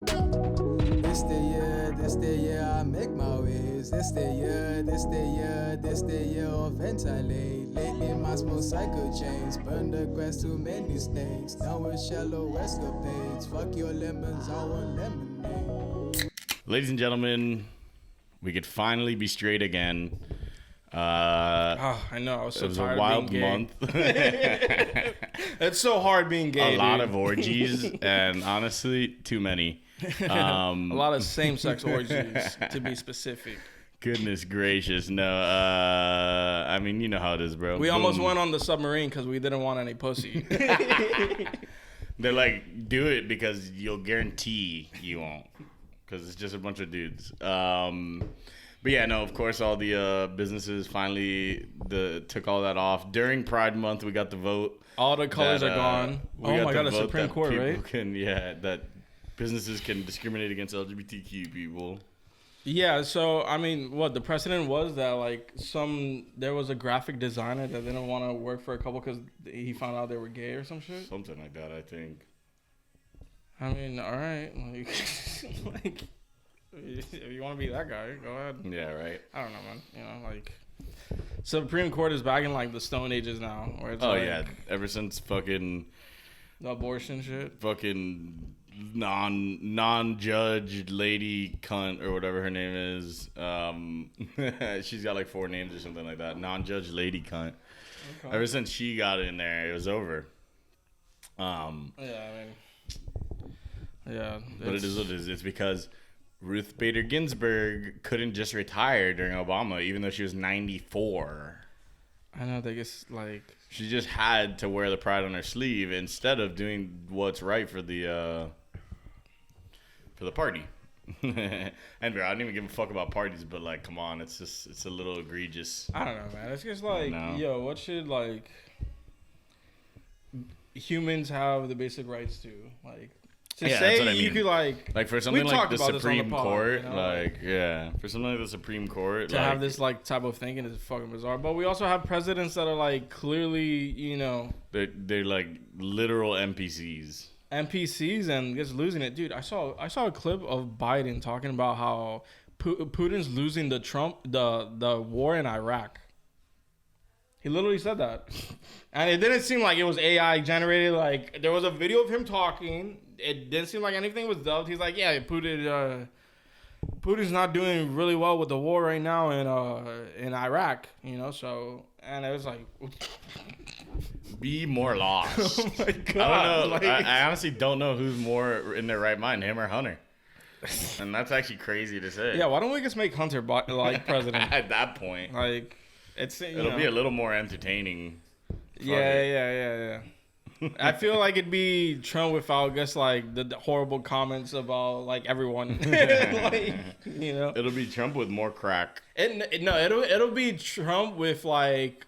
This the year I make my ways. This the year of ventilate. Lately my small cycle chains. Burn the grass, too many snakes. Down with shallow escapades. Fuck your lemons, I want lemonade. Ladies and gentlemen, we could finally be straight again. I know. I was so It was a tired wild of being month. gay. It's so hard being gay. A lot dude. of orgies, and honestly, too many. A lot of same-sex orgies, to be specific. Goodness gracious, no. I mean, you know how it is, bro. We Boom. almost went on the submarine because we didn't want any pussy. They're like, do it because you'll guarantee you won't, because it's just a bunch of dudes. But yeah, no, of course, all the businesses finally took all that off. During Pride Month, we got the vote. All the colors that, are gone. we Oh got my the god, the vote Supreme that Court, people right? that businesses can discriminate against LGBTQ people. Yeah, so, I mean, what, the precedent was that, like, there was a graphic designer that didn't want to work for a couple because he found out they were gay or some shit? Something like that, I think. I mean, all right. Like, if you want to be that guy, go ahead. Yeah, right. I don't know, man. You know, like, Supreme Court is back in, like, the Stone Ages now. Where it's Yeah. Ever since fucking the abortion shit. non-judge lady cunt or whatever her name is. She's got like 4 names or something like that. Non-judge lady cunt. Okay. Ever since she got in there, it was over. Yeah, I mean, yeah. But it is what it is. It's because Ruth Bader Ginsburg couldn't just retire during Obama, even though she was 94. I know, they just, like... She just had to wear the pride on her sleeve instead of doing what's right for the party. And bro, I don't even give a fuck about parties, but like, come on, it's a little egregious. I don't know, man. It's just like, yo, what should, like, humans have the basic rights to? Like, to Yeah, say that's what I you mean. could, like For something we like talked the about this on the Supreme pod, Court, you know, for something like the Supreme Court, to have this, like, type of thinking is fucking bizarre. But we also have presidents that are, like, clearly, you know... they're like literal NPCs. And just losing it. Dude, I saw a clip of Biden talking about how Putin's losing the war in Iraq. He literally said that. And it didn't seem like it was AI generated. Like, there was a video of him talking. It didn't seem like anything was dubbed. He's like, yeah, Putin's not doing really well with the war right now in Iraq, you know, so, and it was like... Be more lost. Oh my God. I don't know. Like... I honestly don't know who's more in their right mind, him or Hunter. And that's actually crazy to say. Yeah, why don't we just make Hunter like president? At that point, Like, it'll be a little more entertaining. Yeah. I feel like it'd be Trump without just like the horrible comments about like everyone. Like, you know, It'll be Trump with more crack. It'll be Trump with like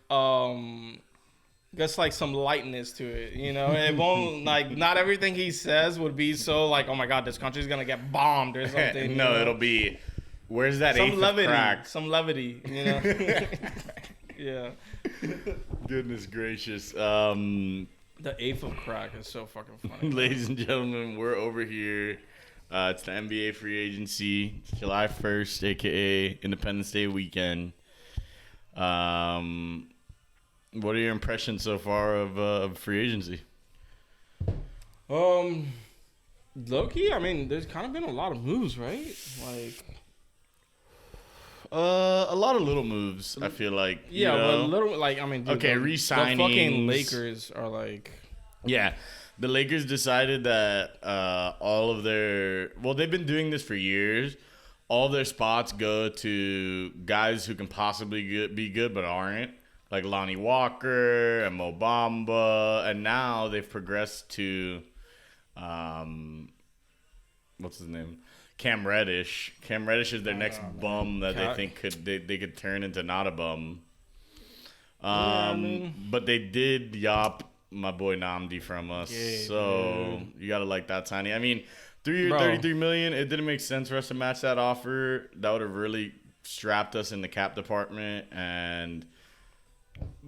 just like some lightness to it. You know, it won't like not everything he says would be so like, oh my god, this country's gonna get bombed or something. No, you know? It'll be where's that some eighth levity, of crack? some levity. You know, yeah. Goodness gracious. The eighth of crack is so fucking funny. Ladies and gentlemen, we're over here. It's the NBA free agency. It's July 1st, a.k.a. Independence Day weekend. What are your impressions so far of free agency? Low-key, I mean, there's kind of been a lot of moves, right? Like... A lot of little moves, I feel like. Yeah, you know? but little, like, I mean, dude, okay, the re-signings. fucking Lakers are like... Yeah, the Lakers decided that all of their... Well, they've been doing this for years. All of their spots go to guys who can possibly be good but aren't. Like Lonnie Walker and Mo Bamba. And now they've progressed to... what's his name? Cam Reddish. Cam Reddish is their next bum that they think they could turn into not a bum. But they did yop my boy Namdi from us. Yeah. You gotta like that, Tiny. I mean, 3 year, $33 million. It didn't make sense for us to match that offer. That would have really strapped us in the cap department. And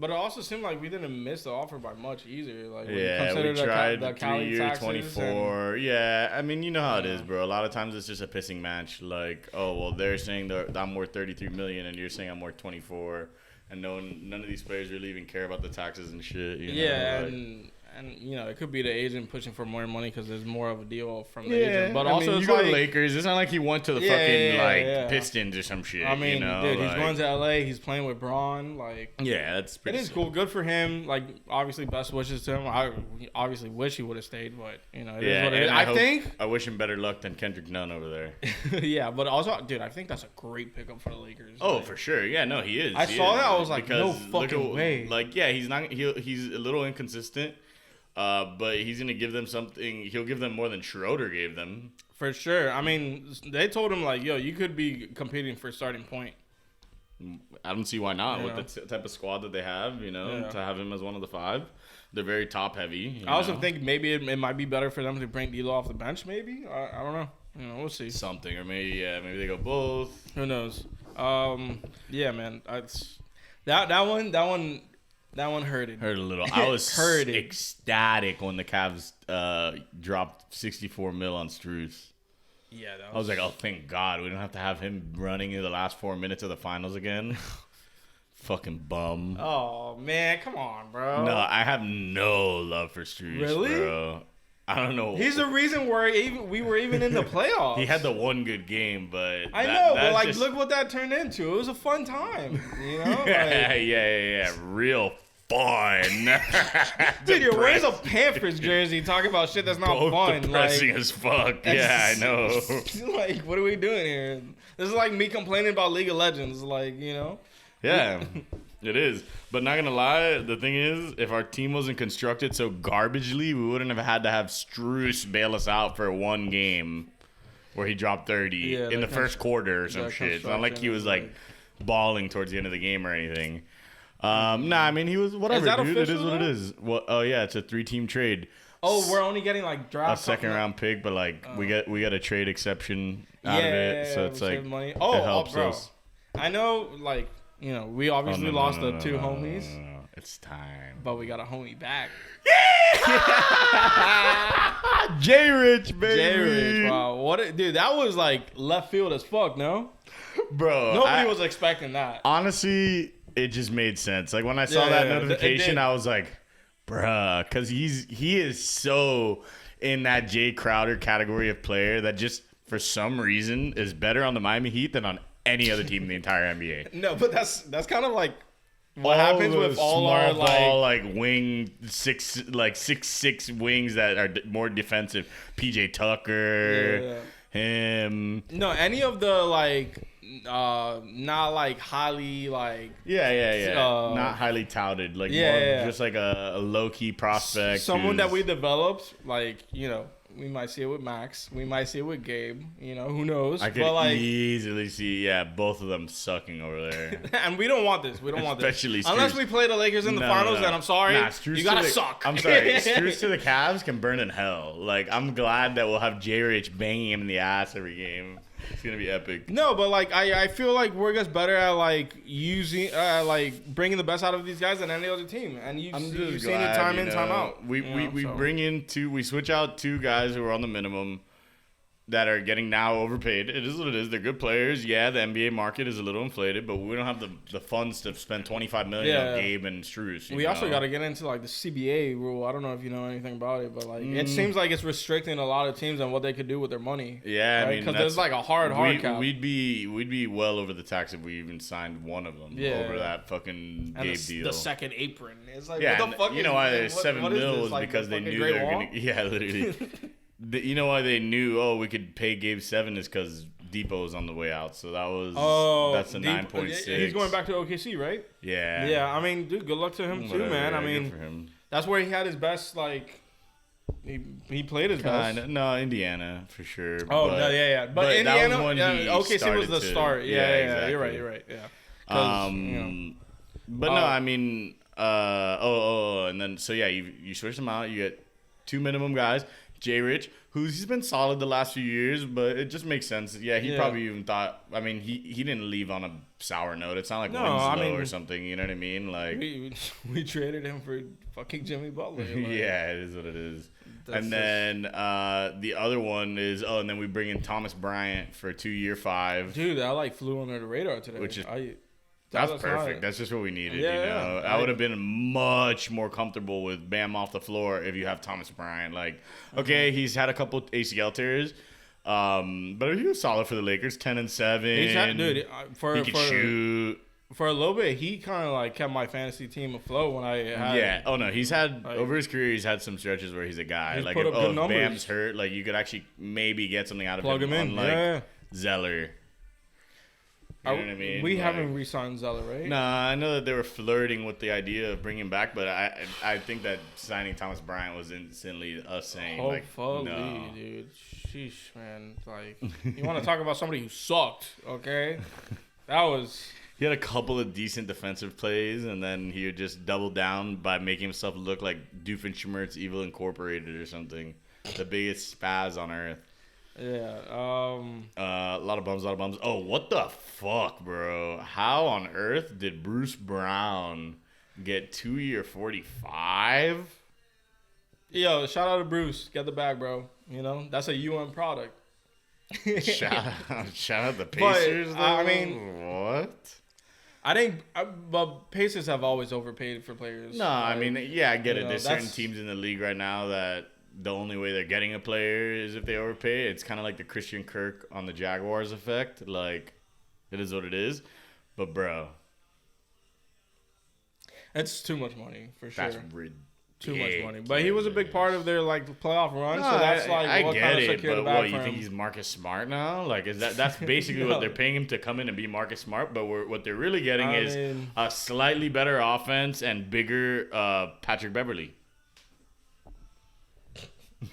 But it also seemed like we didn't miss the offer by much either. Like, when you Yeah, consider we tried the Cali 3 year, taxes 24. Yeah, I mean, you know how it is, bro. A lot of times it's just a pissing match. Like, oh, well, they're saying that I'm worth 33 million, and you're saying I'm worth 24, and none of these players really even care about the taxes and shit. You know? Yeah, like, and you know, it could be the agent pushing for more money because there's more of a deal from the yeah, agent. But I also, mean, it's you go like to Lakers. It's not like he went to the Pistons or some shit. I mean, you know? dude, he's like, going to LA. He's playing with Braun. Like, yeah, that's it pretty is sick. cool. Good for him. Like, obviously, best wishes to him. I obviously wish he would have stayed, but you know, it is what it is. and I think. I wish him better luck than Kendrick Nunn over there. Yeah, but also, dude, I think that's a great pickup for the Lakers. Oh, Like, for sure. Yeah, no, he is. I He saw is. that. I was like, Because no look fucking at- way. Like, yeah, he's not. He's a little inconsistent. But he's gonna give them something. He'll give them more than Schroeder gave them. For sure. I mean, they told him like, yo, you could be competing for starting point. I don't see why not Yeah. with the type of squad that they have. You know, Yeah. to have him as one of the 5. They're very top heavy. I also think maybe it might be better for them to bring D'Lo off the bench. Maybe I don't know. You know, we'll see. something, or maybe they go both. Who knows? Yeah, man. That one hurted. Hurt a little. I was Hurted. ecstatic when the Cavs dropped 64 mil on Strus. Yeah, that I was like, oh, thank God. We don't have to have him running in the last 4 minutes of the finals again. Fucking bum. Oh man, come on, bro. No, I have no love for Strus, Really? bro. I don't know. He's the reason we were even in the playoffs. He had the one good game, but I know, but that's like, just- look what that turned into. It was a fun time, you know. yeah, real fun. Dude, you're wearing a Panthers jersey, talking about shit that's not Both fun. depressing Like, as fuck. Yeah, I know. like, what are we doing here? This is like me complaining about League of Legends. Like, you know. Yeah, it is. But not gonna lie, the thing is, if our team wasn't constructed so garbagely, we wouldn't have had to have Strus bail us out for one game where he dropped 30 in the first quarter or some shit. It's not like he was like balling towards the end of the game or anything. Nah, I mean he was whatever, Is that dude. It is official, what it though? is. Well, oh yeah, it's a 3-team trade. Oh, we're only getting like A draft second round pick, but like we got a trade exception out of it, so it's we like save money. it Oh, helps bro. us. I know, like, you know, we obviously lost the two homies, No. It's time. but we got a homie back. J Rich, baby. Jay Rich, wow, dude, that was like left field as fuck. No, Bro, nobody was expecting that. honestly, it just made sense. Like when I saw that Yeah, it notification, did. I was like, bruh, because he is so in that Jay Crowder category of player that just for some reason is better on the Miami Heat than on any other team in the entire NBA. No, but that's kind of like what All happens the with all small our ball, like. wing 6'6" wings that are more defensive. PJ Tucker, him. No, any of the like, not like highly like. Yeah. Not highly touted, like more just like a low key prospect. Someone that we who's- developed, like, you know, we might see it with Max, we might see it with Gabe, you know, who knows? I could but like, easily see, both of them sucking over there. and we don't want this. We don't want this. Especially Unless Strus. we play the Lakers in the finals, and I'm sorry, Strus you gotta to the- suck. I'm sorry, Strus to the Cavs can burn in hell. Like I'm glad that we'll have J Rich banging him in the ass every game. It's gonna be epic. No, but like I feel like we're just better at like using like bringing the best out of these guys than any other team, and you've seen it time in, time out. We bring in we switch out 2 guys who are on the minimum that are getting now overpaid. It is what it is. They're good players. Yeah, the NBA market is a little inflated, but we don't have the funds to spend $25 million on Gabe and Strus. We also got to get into like the CBA rule. I don't know if you know anything about it, but like it seems like it's restricting a lot of teams on what they could do with their money. Yeah, right? I mean, because there's like a hard cap. We'd be well over the tax if we even signed one of them over that fucking and Gabe deal. the second apron. It's like, Yeah, what the fuck you know why there's what 7 is mil this? was Like, because the they fucking knew they Great were Wall? gonna. Yeah, literally. You know why they knew? Oh, we could pay Gabe 7 is because Depot was on the way out. So that was that's a 9.6. He's going back to OKC, right? Yeah. Yeah, I mean, dude, good luck to him too, man. I good mean, for him. that's where he had his best. Like, he played his best. Kinda. No, Indiana for sure. Oh but, no, yeah. But that Indiana, was when he OKC was started the to- start. Yeah, exactly. You're right. Yeah. 'Cause, you know, But no, I mean, and then so yeah, you switch them out. You get 2 minimum guys. Jay Rich, he's been solid the last few years, but it just makes sense. Yeah, he probably even thought. I mean, he didn't leave on a sour note. It's not like Winslow or something. You know what I mean? Like we traded him for fucking Jimmy Butler. Like, yeah, it is what it is. And then the other one is and then we bring in Thomas Bryant for 2-year $5. Dude, that like flew under the radar today. Which is that's perfect. That's just what we needed. Yeah, you know, yeah. I would have been much more comfortable with Bam off the floor if you have Thomas Bryant. Like, okay, he's had a couple ACL tears, but he was solid for the Lakers. 10-7. He's had, dude, he can shoot. For a little bit, he kind of like kept my fantasy team afloat when I had. Yeah. Oh no, he's had over his career. He's had some stretches where he's a guy. He's like put if, up good numbers. Bam's hurt, like you could actually maybe get something out of Plug him in. Unlike Zeller. You know what I mean? We haven't re-signed Zeller, right? Nah, I know that they were flirting with the idea of bringing him back, but I think that signing Thomas Bryant was instantly us saying, hopefully, no. dude. Sheesh, man. Like, you want to talk about somebody who sucked, okay? That was... He had a couple of decent defensive plays, and then he would just double down by making himself look like Doofenshmirtz Evil Incorporated or something. The biggest spaz on earth. Yeah. A lot of bums. Oh, what the fuck, bro? How on earth did Bruce Brown get 2-year $45? Yo, shout out to Bruce. Get the bag, bro. You know, that's a UN product. shout out the Pacers, though? I mean, what? I think, but Pacers have always overpaid for players. No, I mean, yeah, I get it. know, There's certain teams in the league right now that the only way they're getting a player is if they overpay. It's kind of like the Christian Kirk on the Jaguars effect. Like, it is what it is. But, bro. It's too much money, for sure. That's ridiculous. Too much money. But he was a big part of their, like, playoff run. No, so that's, like, I what get kind of it, secured but the bag what, you for think him. he's Marcus Smart now? Like, that's basically what they're paying him to come in and be Marcus Smart. But what they're really getting is a slightly better offense and bigger Patrick Beverly.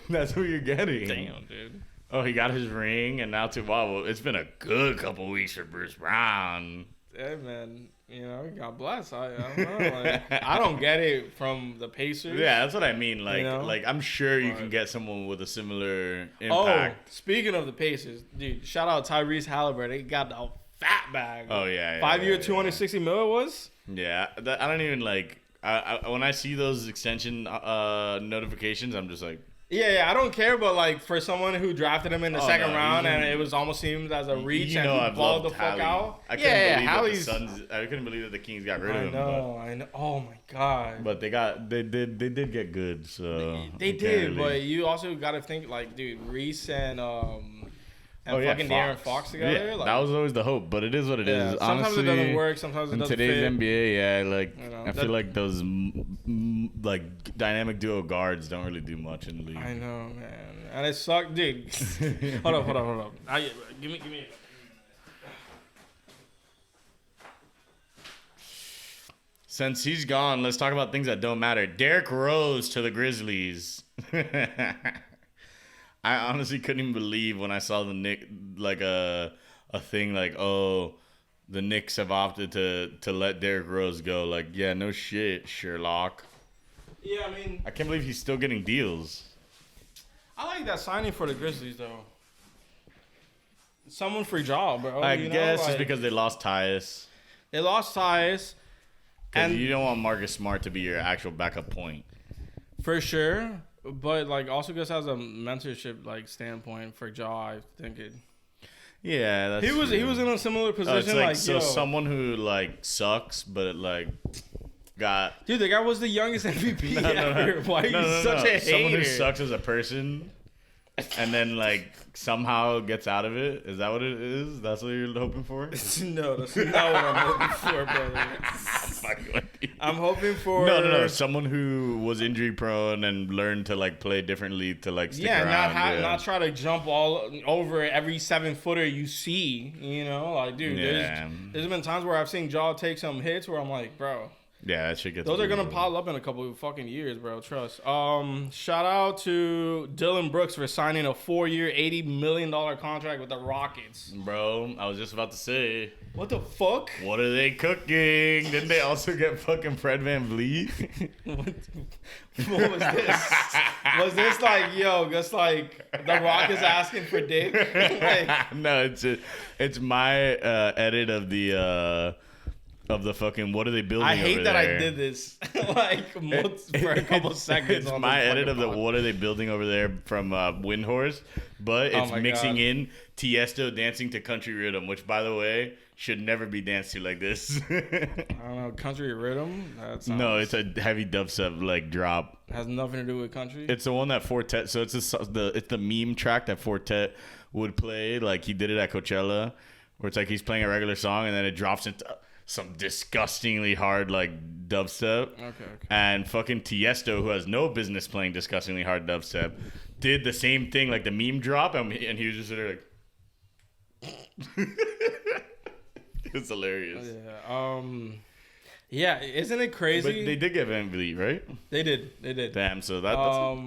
That's what you're getting. Damn, dude. Oh, he got his ring, and now well, it's been a good couple weeks for Bruce Brown. Hey, man. You know, God bless. I don't know. Like, I don't get it from the Pacers. Yeah, that's what I mean. Like, you know? like I'm sure you can get someone with a similar impact. Oh, speaking of the Pacers, dude, shout out Tyrese Halliburton. They got the fat bag. Oh, yeah. 5-year, $260 million was? Yeah. I don't even like... when I see those extension notifications, I'm just like... Yeah, I don't care, but like for someone who drafted him in the second round and it was almost seemed as a reach and he balled the fuck out. I couldn't believe that the Kings got rid of him. I know. Oh my god. But they did get good. So they did, but you also got to think like, dude, Reese and fucking De'Aaron Fox together. Yeah, like, that was always the hope, but it is what it is. Sometimes honestly, it doesn't work. Sometimes it doesn't fit. In today's NBA, yeah, like you know, I feel like those like dynamic duo guards don't really do much in the league. I know, man, and it sucked, dude. hold up. Give me. Since he's gone, let's talk about things that don't matter. Derrick Rose to the Grizzlies. I honestly couldn't even believe when I saw the Knicks, like a thing like, oh, the Knicks have opted to let Derrick Rose go. Like, yeah, no shit, Sherlock. Yeah, I mean, I can't believe he's still getting deals. I like that signing for the Grizzlies though. Someone for job, bro. I guess it's because they lost Tyus. They lost Tyus. And you don't want Marcus Smart to be your actual backup point. For sure. But like also just as a mentorship like standpoint for Ja, I think it. Yeah, that's he was in a similar position. So someone who like sucks, but like got. Dude, the guy was the youngest MVP ever. Why are you such a hater? Someone who sucks as a person, and then like somehow gets out of it. Is that what it is? That's what you're hoping for? No, that's not what I'm hoping for, brother. I'm hoping for no. Someone who was injury prone and learned to like play differently to like stick around. Not try to jump all over every 7-footer you see. You know, like dude, there's been times where I've seen Ja take some hits where I'm like, bro, Yeah, that shit gets. Those are gonna brutal. pile up in a couple of fucking years, bro. Trust. Shout out to Dylan Brooks for signing a 4-year, $80 million contract with the Rockets. Bro, I was just about to say, What the fuck? what are they cooking? Didn't they also get fucking Fred VanVleet? What was this? Was this like, yo, just like the Rockets asking for dick? Like, No, it's my edit of the fucking what are they building? I hate over that there? I did this like for a couple seconds. It's on my this edit of fucking the pod. what are they building over there from Windhorse, but Oh it's my mixing God. in Tiesto dancing to country rhythm, which by the way should never be danced to like this. I don't know, country rhythm. That sounds, No, it's a heavy dubstep like drop. has nothing to do with country. It's the one that Fortet. So it's the meme track that Fortet would play. Like he did it at Coachella, where it's like he's playing a regular song and then it drops into some disgustingly hard like dubstep. Okay. And fucking Tiesto, who has no business playing disgustingly hard dubstep, did the same thing, like the meme drop, and he was just sitting there like. It's hilarious. Yeah. Isn't it But crazy? they did get Van Vliet, right? They did. Damn. So that's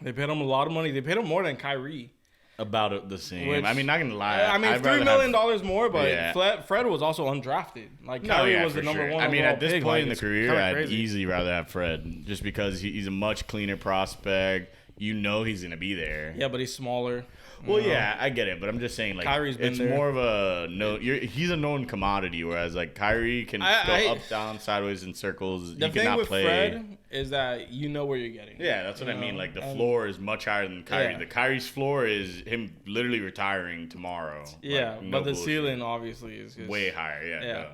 They paid him a lot of money. They paid him more than Kyrie. about the same. Which- I mean, not gonna lie. I mean, I'd $3 rather million have- more, but Yeah. Fred was also undrafted. Like No, Kyrie yeah, was the for number sure. one. I mean, overall at this pick. point Like, in the it's career, kinda I'd crazy. easily rather have Fred, just because he's a much cleaner prospect. You know he's gonna be there. Yeah, but he's smaller. Well, you know? yeah, I get it, but I'm just saying, like, Kyrie's been it's there. more of a no. He's a known commodity, whereas like Kyrie can go up, down, sideways in circles. The He thing cannot with play. Fred is that you know where you're getting. Yeah, that's what You I mean. know, Like the and- floor is much higher than Kyrie. Yeah. The Kyrie's floor is him literally retiring tomorrow. Yeah, Like, no but the bullshit. ceiling obviously is just, way higher. Yeah.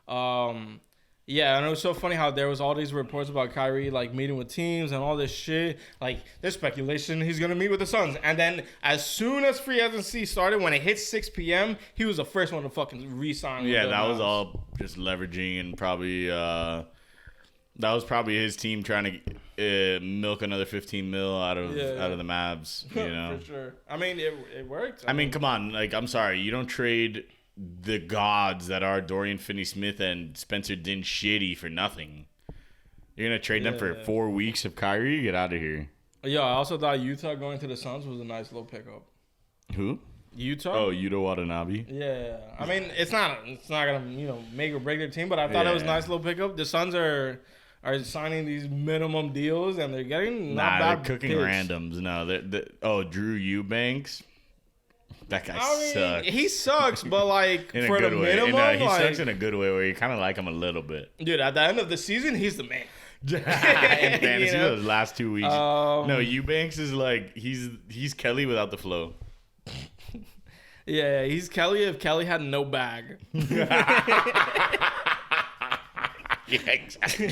Yeah. Yeah, and it was so funny how there was all these reports about Kyrie like meeting with teams and all this shit. Like there's speculation he's gonna meet with the Suns, and then as soon as free agency started, when it hit 6 p.m., he was the first one to fucking re-sign. Yeah, with the that was Mavs. all just leveraging and probably that was probably his team trying to milk another 15 mil out of the Mavs. You know, For sure. I mean, it worked. I mean, come on. Like, I'm sorry, you don't trade the gods that are Dorian Finney-Smith and Spencer Dinwiddie for nothing. You're gonna trade them for 4 weeks of Kyrie? Get out of here. Yeah, I also thought Utah going to the Suns was a nice little pickup. Who? Utah. Oh, Yuta Watanabe. Yeah, I mean it's not gonna make or break their team, but I thought it was a Yeah. nice little pickup. The Suns are signing these minimum deals and they're getting Nah, not they're bad cooking picks. randoms. No, Drew Eubanks. That guy I mean, sucks. he sucks, but like In a for the good way. minimum, He like, sucks in a good way where you kind of like him a little bit. dude, at the end of the season, he's the man. In fantasy, You know? those last 2 weeks. No, Eubanks is like he's Kelly without the flow. Yeah, he's Kelly if Kelly had no bag. Yeah, exactly.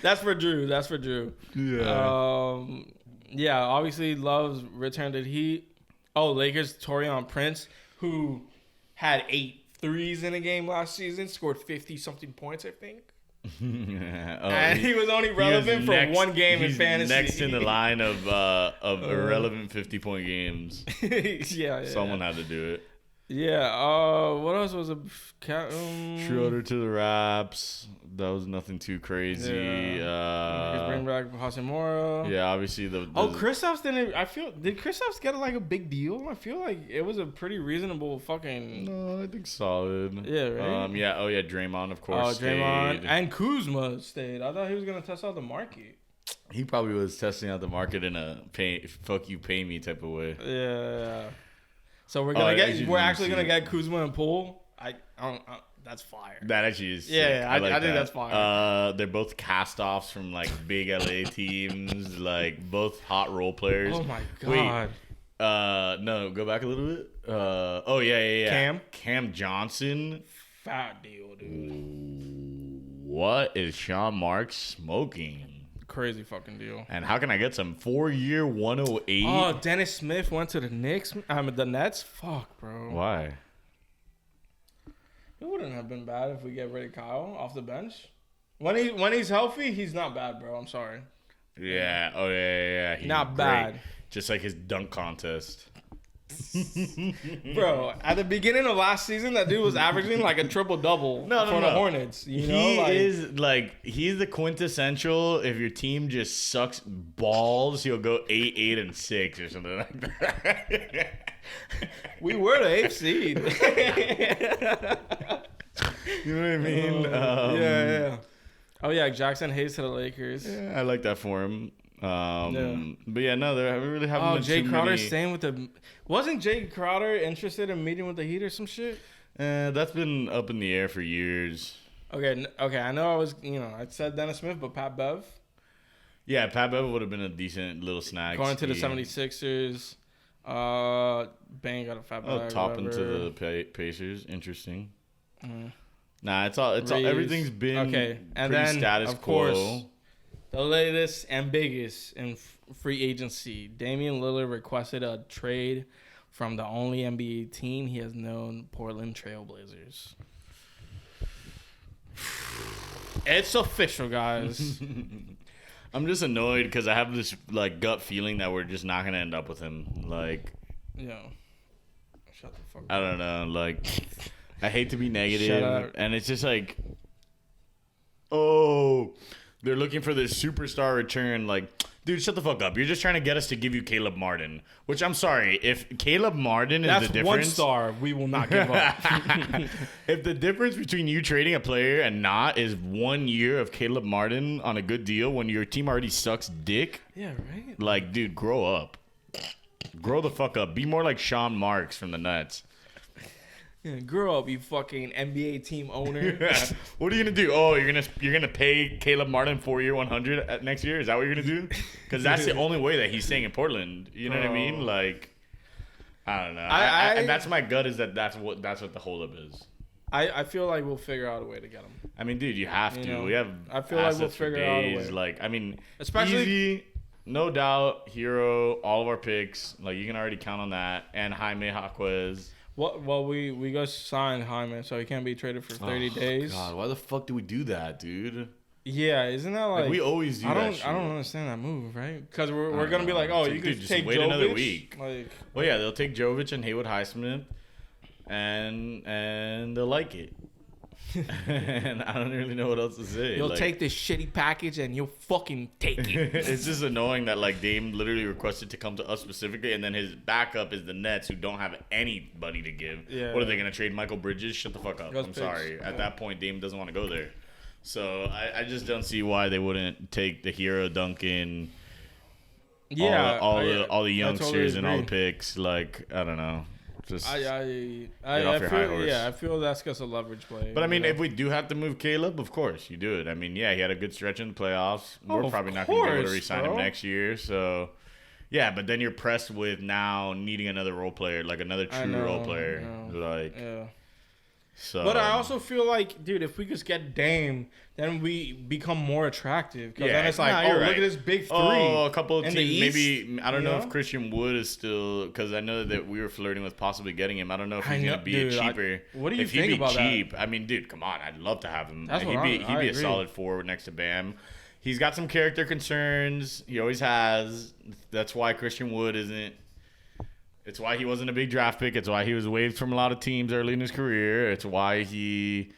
That's for Drew. Yeah. Yeah, obviously loves return to the Heat. Oh, Lakers, Taurean Prince, who had 8 threes in a game last season, scored 50-something points, I think. And he was only relevant for one game in fantasy. Next in the line of irrelevant 50-point games. yeah. Someone had to do it. Yeah. What else was a Schroeder to the Raps. That was nothing too crazy. bring back Hachimura. Yeah, obviously the Kristaps didn't. Did Kristaps get like a big deal? I feel like it was a pretty reasonable fucking. No, I think solid. Yeah, right? Yeah. Oh, yeah. Draymond, of course. Draymond stayed. and Kuzma stayed. I thought he was gonna test out the market. He probably was testing out the market in a fuck you, pay me type of way. Yeah. So we're I gonna actually we're didn't actually see gonna it. get Kuzma and Poole. I don't. That's fire. That actually is. Yeah, sick. yeah, I like think that. that's fire. They're both cast-offs from like big LA teams, like both hot role players. Oh my god. Wait, no, go back a little bit. Oh yeah. Cam Johnson. Fat deal, dude. What is Sean Marks smoking? Crazy fucking deal. And how can I get some 4-year 108? Oh, Dennis Smith went to the the Nets. Fuck, bro. Why? It wouldn't have been bad if we get rid of Kyle off the bench. When he's healthy, he's not bad, bro. I'm sorry. Yeah. Oh yeah. He's Not great. bad. Just like his dunk contest. Bro, at the beginning of last season, that dude was averaging like a triple-double for the Hornets. You know, He's the quintessential. If your team just sucks balls, he'll go 8, 8, and 6 or something like that. We were the 8th seed. You know what I mean? Yeah. Oh yeah, Jackson Hayes to the Lakers. Yeah, I like that for him. But yeah, no, there really haven't been Jay too Crowder many. staying with the. Wasn't Jay Crowder interested in meeting with the Heat or some shit? That's been up in the air for years. Okay. I know I said Dennis Smith, but Pat Bev Yeah, Pat Bev would have been a decent little snag. going to the 76ers. Bang got a fat bag. Top into the Pacers. Interesting. Nah, it's all everything's been okay. And pretty then status of quo. course, the latest and biggest in free agency, Damian Lillard requested a trade from the only NBA team he has known, Portland Trail Blazers. It's official, guys. I'm just annoyed because I have this like gut feeling that we're just not gonna end up with him. Like, Shut the fuck up. I don't know. Like, I hate to be Shut negative, up. and it's just like, oh, they're looking for this superstar return. Like, dude, shut the fuck up. You're just trying to get us to give you Caleb Martin. Which, I'm sorry, if Caleb Martin is That's the difference, 1 star. We will not give up. if the difference between you trading a player and not is 1 year of Caleb Martin on a good deal when your team already sucks dick, Yeah, right. like, dude, grow up. Grow the fuck up. Be more like Sean Marks from the Nets. Yeah, grow up, you fucking NBA team owner. What are you gonna do? Oh, you're gonna pay Caleb Martin 4-year 100 next year? Is that what you're gonna do? Because that's the only way that he's staying in Portland. You know what I mean? Like, I don't know. And that's my gut is that's what the holdup is. I feel like we'll figure out a way to get him. I mean, dude, you have to. We have. I feel like we'll assets for figure out a days. way. Like, I mean, Especially- easy, no doubt. Hero, all of our picks. Like, you can already count on that. And Jaime Jaquez. Well, we got signed Hyman, so he can't be traded for 30 days. God, why the fuck do we do that, dude? Yeah, isn't that like we always do that shit. I don't understand that move, right? Because we're gonna be like, oh, you could just take wait Jovic. another week. Like, Well, yeah, they'll take Jovic and Haywood Highsmith, and they'll like it. And I don't really know what else to say. you'll like, take this shitty package and you'll fucking take it. It's just annoying that like Dame literally requested to come to us specifically, and then his backup is the Nets, who don't have anybody to give. Yeah. What are they gonna trade Michael Bridges? Shut the fuck up. Those I'm picks. sorry. At that point, Dame doesn't want to go there. So I just don't see why they wouldn't take the Hero, Duncan, Yeah, all the youngsters totally and all the agree. picks. Like, I don't know. Just I off your high horse. I feel that's just a leverage play. But I mean, you know? if we do have to move Caleb, of course you do it. I mean, yeah, he had a good stretch in the playoffs. We're of probably not going to be able to course, re-sign him bro. next year. So, yeah, but then you're pressed with now needing another role player, like another I true know, role player. I know. Like, yeah. so. But I also feel like, dude, if we just get Dame, then we become more attractive. Because then it's like, nah, oh, you're look right. at this big three. Oh, a couple of in teams. the East, Maybe I don't you know know? if Christian Wood is still, because I know that we were flirting with possibly getting him. I don't know if I he's know, going to be dude, cheaper. what do you if think he'd be about that? cheap, I mean, dude, come on. I'd love to have him. That's he'd what be I a agree. solid forward next to Bam. He's got some character concerns. He always has. That's why Christian Wood isn't. It's why he wasn't a big draft pick. It's why he was waived from a lot of teams early in his career. It's why he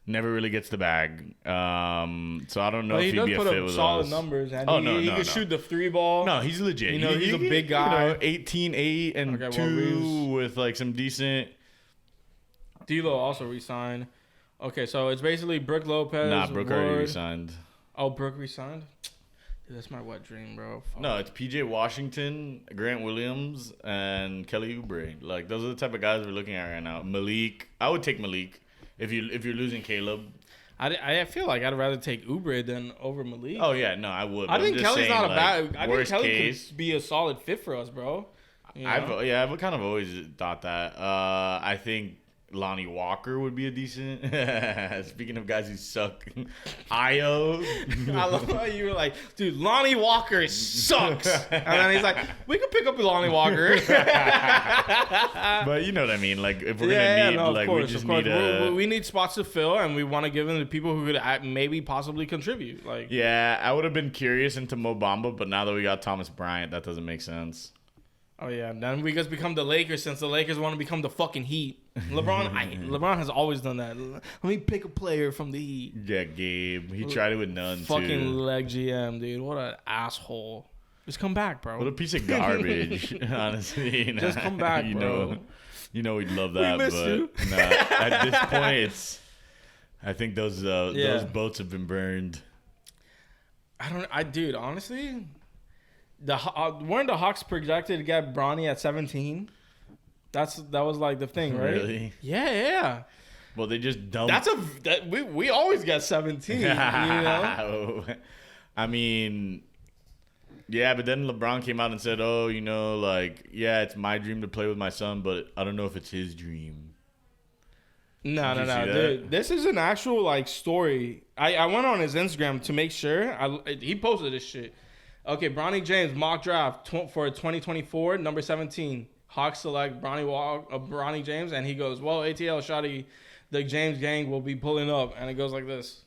never really gets the bag. So I don't know But if he he'd does be a put fit up with solid us. numbers. And Oh, he no, can shoot the 3 ball. No, he's legit. You know, he's a big guy. 18, 8, and Okay, well, 2 Reeves- with like some decent. D'Lo also re-signed. Okay, so it's basically Brooke Lopez. Nah, Brooke already Ward. resigned. Oh, Brooke re-signed? Dude, that's my wet dream, bro. Fuck. No, it's PJ Washington, Grant Williams, and Kelly Oubre. Like, those are the type of guys we're looking at right now. Malik, I would take Malik if you're losing Caleb. I feel like I'd rather take Oubre than over Malik. Oh yeah, no, I would. I but think I'm just Kelly's saying, not a like, bad. I think worst Kelly case. could be a solid fit for us, bro. You know? I've kind of always thought that. I think Lonnie Walker would be a decent. Speaking of guys who suck, Io. I love how you were like, dude, Lonnie Walker sucks. And then he's like, we could pick up Lonnie Walker. But you know what I mean. Like if we're gonna need, no, like we just need we need spots to fill, and we want to give them to people who could maybe possibly contribute. Like, Yeah, I would have been curious into Mo Bamba, but now that we got Thomas Bryant, that doesn't make sense. Oh yeah, and then we just become the Lakers since the Lakers want to become the fucking Heat. LeBron has always done that. Let me pick a player from the Heat. Yeah, Gabe. He tried it with none Fucking too. leg GM, dude. What an asshole. Just come back, bro. What a piece of garbage, honestly. Just come back, bro. You know we'd love that, miss but you. nah, at this point, I think those boats have been burned. Dude, honestly, weren't the Hawks projected to get Bronny at 17? That was like the thing, right? Really? Yeah. Well, they just dumped. We always get 17. You know? I mean, yeah, but then LeBron came out and said, "Oh, yeah, it's my dream to play with my son, but I don't know if it's his dream." No, dude. This is an actual like story. I went on his Instagram to make sure. He posted this shit. Okay, Bronny James mock draft for 2024, number 17. Hawks select Bronny James, and he goes, "Well, ATL Shotty, the James gang will be pulling up," and it goes like this.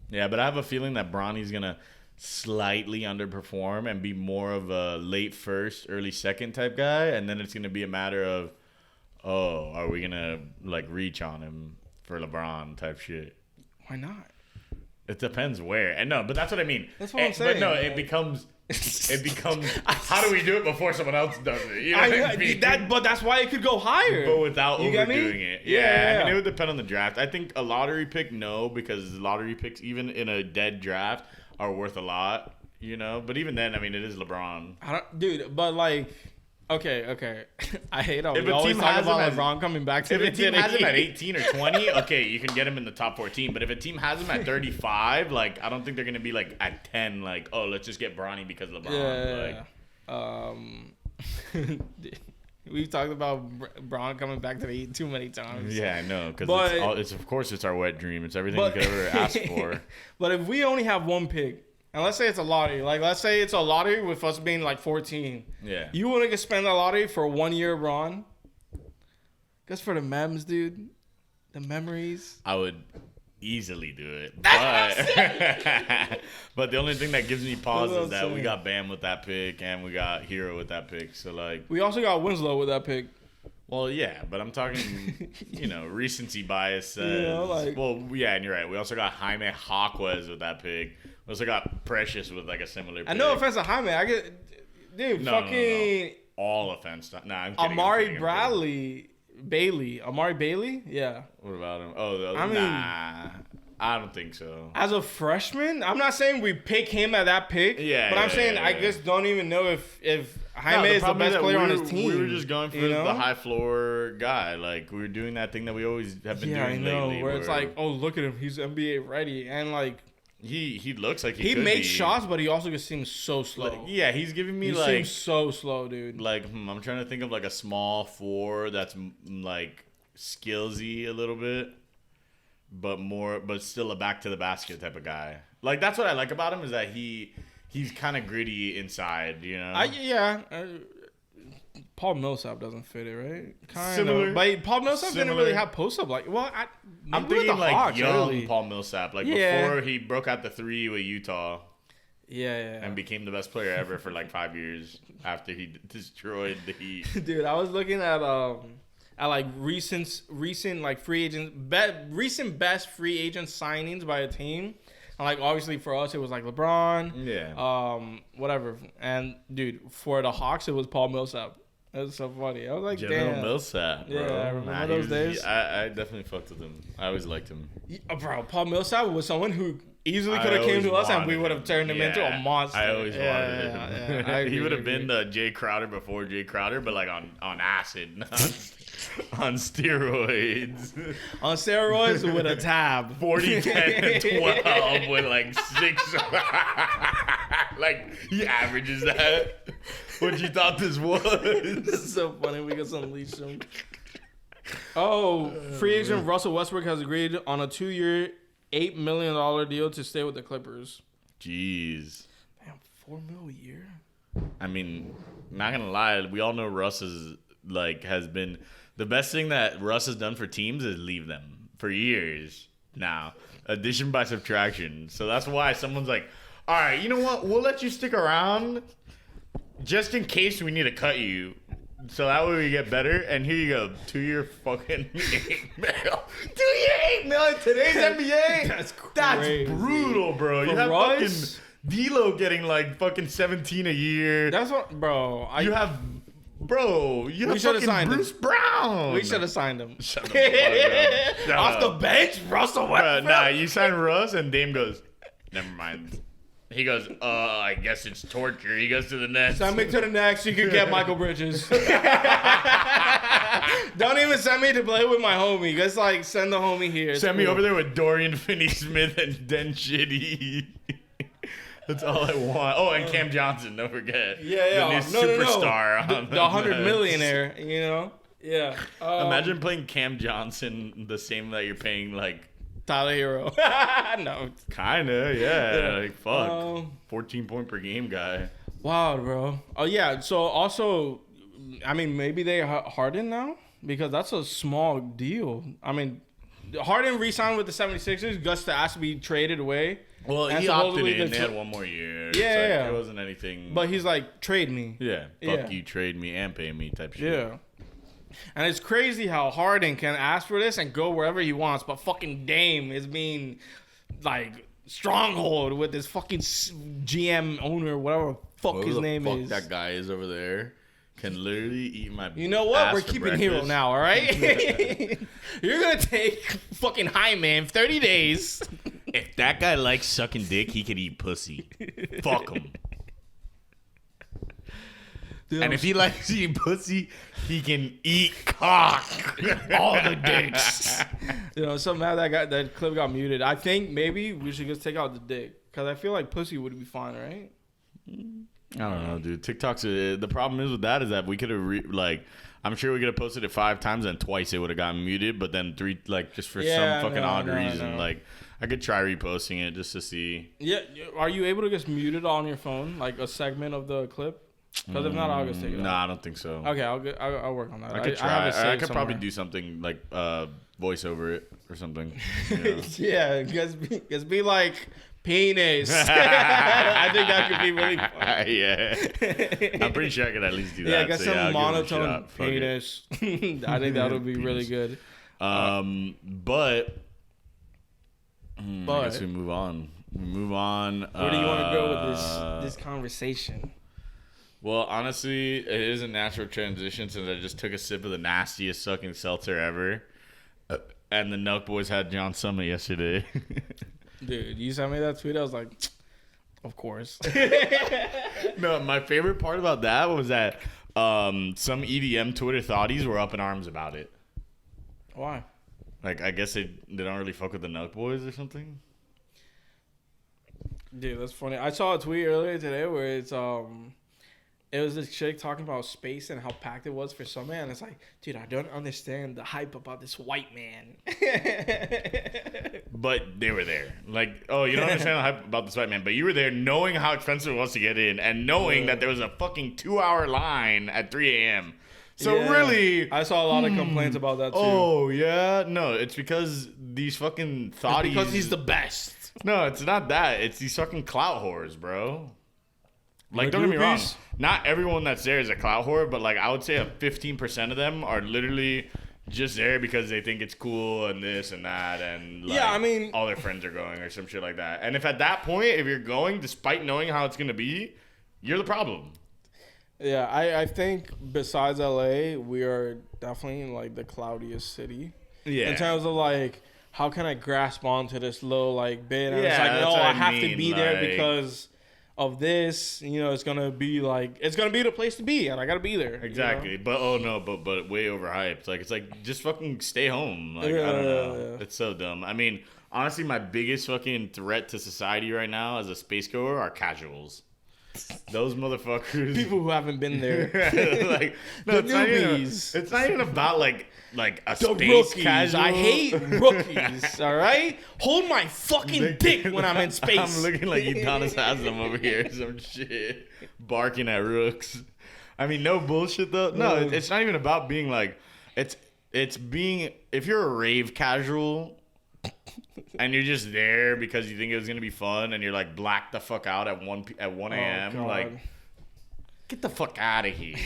Yeah, but I have a feeling that Bronny's gonna slightly underperform and be more of a late first, early second type guy, and then it's gonna be a matter of, oh, are we gonna like reach on him for LeBron type shit? Why not? It depends where. And no, but that's what I mean. That's what I'm saying. But no, it becomes how do we do it before someone else does it? You know what I mean? But that's why it could go higher. But without overdoing it. Yeah. I mean, it would depend on the draft. I think a lottery pick, no, because lottery picks, even in a dead draft, are worth a lot, you know? But even then, I mean, it is LeBron. Dude, but like, okay. I hate how if we always talk about LeBron LeBron coming back to if the a team has him at 18 or 20, okay, you can get him in the top 14. But if a team has him at 35, like, I don't think they're going to be, like, at 10, like, oh, let's just get Bronny because LeBron. Yeah. We've talked about Bron coming back to the Heat too many times. Yeah, I know. Because it's of course, it's our wet dream. It's everything we could ever ask for. But if we only have one pick, and let's say it's a lottery. Like, let's say it's a lottery with us being, like, 14. Yeah. You want to spend a lottery for 1 year, Bron? Just for the memes, dude. The memories. I would easily do it. But, but the only thing that gives me pause is that we got Bam with that pick and we got Hero with that pick. So, like. We also got Winslow with that pick. Well, yeah, but I'm talking, recency bias. Like. Well, yeah, and you're right. We also got Jaime Jaquez with that pick. We also got Precious with, like, a similar pick. I no offense to Jaime. I get, dude, No. All offense. Nah, I'm kidding. Amari Bailey? Yeah. What about him? Oh, I mean, nah. I don't think so. As a freshman, I'm not saying we pick him at that pick. Yeah. But I'm saying I just don't even know if Jaime is the best player on his team. We were just going for the high floor guy. Like, we were doing that thing that we always have been doing lately. Where it's like, oh, look at him. He's NBA ready. And, like, he looks like he makes shots, but he also just seems so slow. Like, yeah, he's giving me, he seems so slow, dude. Like, I'm trying to think of, like, a small four that's, like, skillsy a little bit. But still a back to the basket type of guy. Like, that's what I like about him is that he's kind of gritty inside, you know. Paul Millsap doesn't fit it, right? Similar. But Paul Millsap didn't really have post up like. Well, I'm thinking like Hawks, young really. Paul Millsap, like before he broke out the three with Utah. Yeah. And became the best player ever for like 5 years after he destroyed the Heat. Dude, I was looking at like recent like free agents, recent best free agent signings by a team. And like obviously for us it was like LeBron, whatever. And dude, for the Hawks it was Paul Millsap. That was so funny. I was like, General damn. Millsap, bro. Yeah, I remember those days. I definitely fucked with him. I always liked him. Bro, Paul Millsap was someone who easily could have came to us and we would have turned him into a monster. I always wanted him. Yeah, he would have been the Jay Crowder before Jay Crowder, but like on acid, on steroids. On steroids with a tab. 40, 10, 12 with like 6. Like, he averages that. What you thought this was? This is so funny. We just unleashed him. Oh, free agent Russell Westbrook has agreed on a 2-year, $8 million deal to stay with the Clippers. Jeez. Damn, $4 million a year? I mean, not gonna lie, we all know Russ is has been the best thing that Russ has done for teams is leave them for years now. Addition by subtraction. So that's why someone's like, all right, you know what? We'll let you stick around. just in case we need to cut you, so that way we get better. And here you go, 2 year fucking 8 mil. 2 year 8 mil in today's NBA. That's crazy. That's brutal, bro. You have Russ? fucking D'Lo getting like fucking 17 a year. That's what, bro. You have should've fucking signed him. Bruce Brown. We should have signed him. Shut the fuck up. Shut Off the up. bench, Russell Westbrook. Nah, you signed Russ, and Dame goes, never mind. He goes, I guess it's torture. He goes to the Nets. Send me to the next. You can get Michael Bridges. Don't even send me to play with my homie. Just like send the homie here. Send me over there with Dorian Finney-Smith and Den Shitty. That's all I want. Oh, and Cam Johnson, don't forget. Yeah. The new superstar. No. On The 100 Nets. millionaire, you know? Yeah. Imagine playing Cam Johnson the same that you're paying, like, Tyler Hero. No. kinda, yeah. Like, fuck. 14 point per game guy. Wow, bro. Oh, yeah. So, also, I mean, maybe they Harden now? Because that's a small deal. I mean, Harden re-signed with the 76ers. Gus has to be traded away. Well, And he opted supposedly in. the They had one more year. It's Yeah. It wasn't anything. But he's like, trade me. yeah. Yeah. Fuck you, trade me, and pay me type shit. Yeah. And it's crazy how Harden can ask for this and go wherever he wants, but fucking Dame is being like stronghold with this fucking GM owner, whatever fuck Whoever his the name fuck is. that guy is over there can literally eat my. You know what? ass We're for keeping Hero breakfast. now, all right? You're gonna take fucking Hyman 30 days. If that guy likes sucking dick, he could eat pussy. Fuck him. Dude, And if he likes eating pussy, he can eat cock. all the dicks. You know, so mad that clip got muted. I think maybe we should just take out the dick because I feel like pussy would be fine, right? I don't know, dude. TikTok's the problem is with that is that we could have I'm sure we could have posted it 5 times and twice it would have gotten muted, but then 3 just for some fucking odd reason. Like I could try reposting it just to see. Yeah, are you able to just mute it on your phone, like a segment of the clip? Because if not, I'll just take it. Nah, I don't think so. Okay, I'll work on that. I could try. have it I saved could probably somewhere. do something like voice over it or something. You know? Yeah, just be like penis. I think that could be really fun. Yeah, I'm pretty sure I could at least do that. Yeah, get so some yeah, I'll give it a monotone shot. Fuck it. penis. I think that would be really good. But I guess we move on. Where do you want to go with this conversation? Well, honestly, it is a natural transition since I just took a sip of the nastiest sucking seltzer ever. And the Nelk Boys had John Summit yesterday. Dude, you sent me that tweet. I was like, of course. No, my favorite part about that was that some EDM Twitter thoughties were up in arms about it. Why? Like, I guess they don't really fuck with the Nelk Boys or something. Dude, that's funny. I saw a tweet earlier today where it was this chick talking about space and how packed it was for Summit, and it's like, dude, I don't understand the hype about this white man. But they were there. Like, oh, you don't understand the hype about this white man, but you were there knowing how expensive it was to get in and knowing that there was a fucking 2-hour line at 3 a.m. So Yeah. really... I saw a lot of complaints about that too. Oh, yeah? No, it's because these fucking thoughties... Because he's the best. No, it's not that. It's these fucking clout whores, bro. Like, The don't get me wrong. groupies? Not everyone that's there is a clout whore, but, like, I would say 15% of them are literally just there because they think it's cool and this and that and, like, Yeah, I mean- all their friends are going or some shit like that. And if at that point, if you're going, despite knowing how it's going to be, you're the problem. Yeah, I think besides LA, we are definitely like the cloudiest city. Yeah. In terms of like, how can I grasp onto this little like bit? And it's Yeah, like, that's no, what I I have to mean, be there like- because of this. You know, it's gonna be the place to be, and I gotta be there. Exactly. You know? But, oh, no, but way overhyped. Like, it's like, just fucking stay home. Like, I Yeah, don't know. yeah. It's so dumb. I mean, honestly, my biggest fucking threat to society right now as a space goer are casuals. Those motherfuckers. People who haven't been there. Like, no, The it's newbies. not even about like a The space rookies. casual. I hate rookies. All right, hold my fucking dick when I'm in space. I'm looking like Udonis Haslam over here, some shit, barking at rooks. I mean, no bullshit though. No, it's not even about being like, it's being, if you're a rave casual and you're just there because you think it was gonna be fun and you're like blacked the fuck out at 1 a.m. God. like, get the fuck out of here.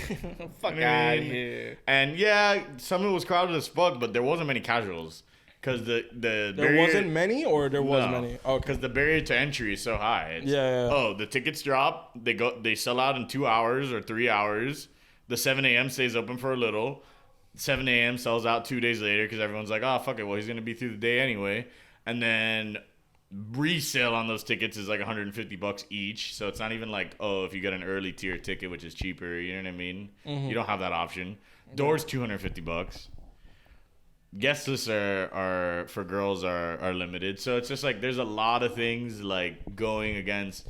Fuck out of here. And yeah, some of it was crowded as fuck, but there wasn't many casuals. Because the There barrier, wasn't many, or there was many? Okay. Because the barrier to entry is so high. It's, Yeah. Oh, the tickets drop. They sell out in 2 hours or 3 hours. The 7 a.m. stays open for a little. 7 a.m. sells out 2 days later because everyone's like, oh, fuck it. Well, he's going to be through the day anyway. And then resale on those tickets is like $150 each. So it's not even like, oh, if you get an early tier ticket, which is cheaper, you know what I mean? You don't have that option. Doors $250. Guest lists are for girls are limited. So it's just like there's a lot of things like going against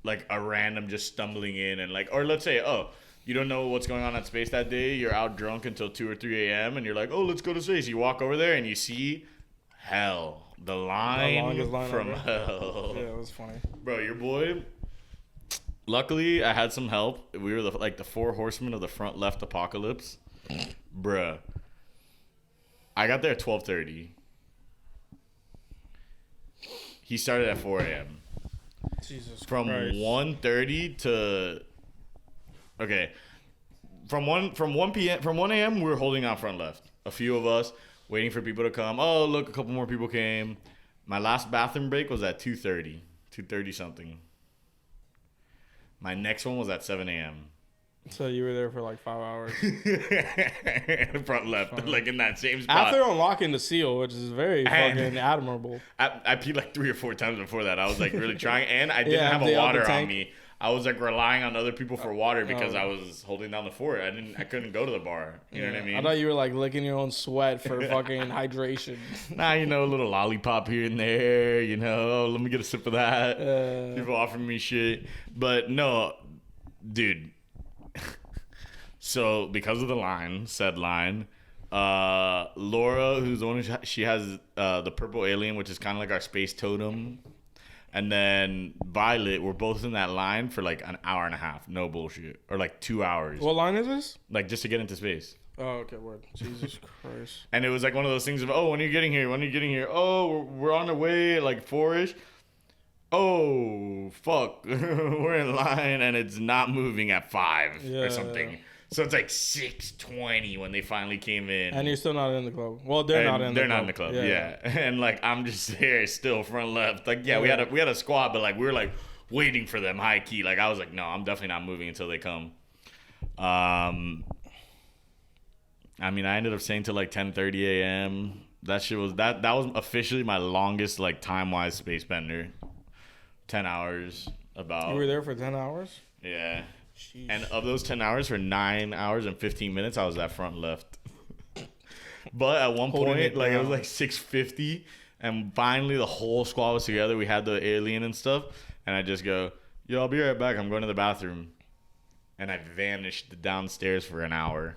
like a random just stumbling in and like, or let's say, oh, you don't know what's going on at Space that day. You're out drunk until 2 or 3 a.m. and you're like, oh, let's go to Space. You walk over there and you see hell. The longest line from ever. Hell. Yeah, it was funny. Bro, your boy, luckily I had some help. We were the four horsemen of the front left apocalypse. Bruh. I got there at 12:30. He started at 4 a.m. Jesus From Christ. 1:30 to from 1 a.m. we were holding out front left. A few of us waiting for people to come. Oh, look, a couple more people came. My last bathroom break was at 2:30 something. My next one was at 7 a.m. So you were there for like 5 hours. Front left, like in that same spot. After unlocking the seal, which is very fucking admirable. I peed like 3 or 4 times before that. I was like really trying, and I didn't have empty a out the water on tank. me. I was like relying on other people for water because I was holding down the fort. I couldn't go to the bar. You know what I mean? I thought you were like licking your own sweat for fucking hydration. Nah, a little lollipop here and there. Oh, let me get a sip of that. People offering me shit, but no, dude. So because of the said line, Laura, who's the one she has the purple alien, which is kind of like our space totem, and then Violet, we're both in that line for like an hour and a half, no bullshit, or like 2 hours. What line is this? Like just to get into space. Oh, okay, word. Jesus Christ. And it was like one of those things of, oh, when are you getting here? Oh, we're on the way at like 4-ish. Oh, fuck. We're in line and it's not moving at 5 or something. Yeah. So it's like 6:20 when they finally came in. And you're still not in the club. Well, they're not in the club. Yeah. And like I'm just there still front left. Like we had a squad, but like we were like waiting for them high key. Like I was like, no, I'm definitely not moving until they come. I mean, I ended up staying till like 10:30 a.m. That shit was that was officially my longest like time-wise space bender. 10 hours about. You were there for 10 hours? Yeah. Jeez. And of those 10 hours, for 9 hours and 15 minutes, I was at front left. But at one point, it was like 6:50, and finally the whole squad was together. We had the alien and stuff, and I just go, yo, I'll be right back. I'm going to the bathroom. And I vanished downstairs for an hour.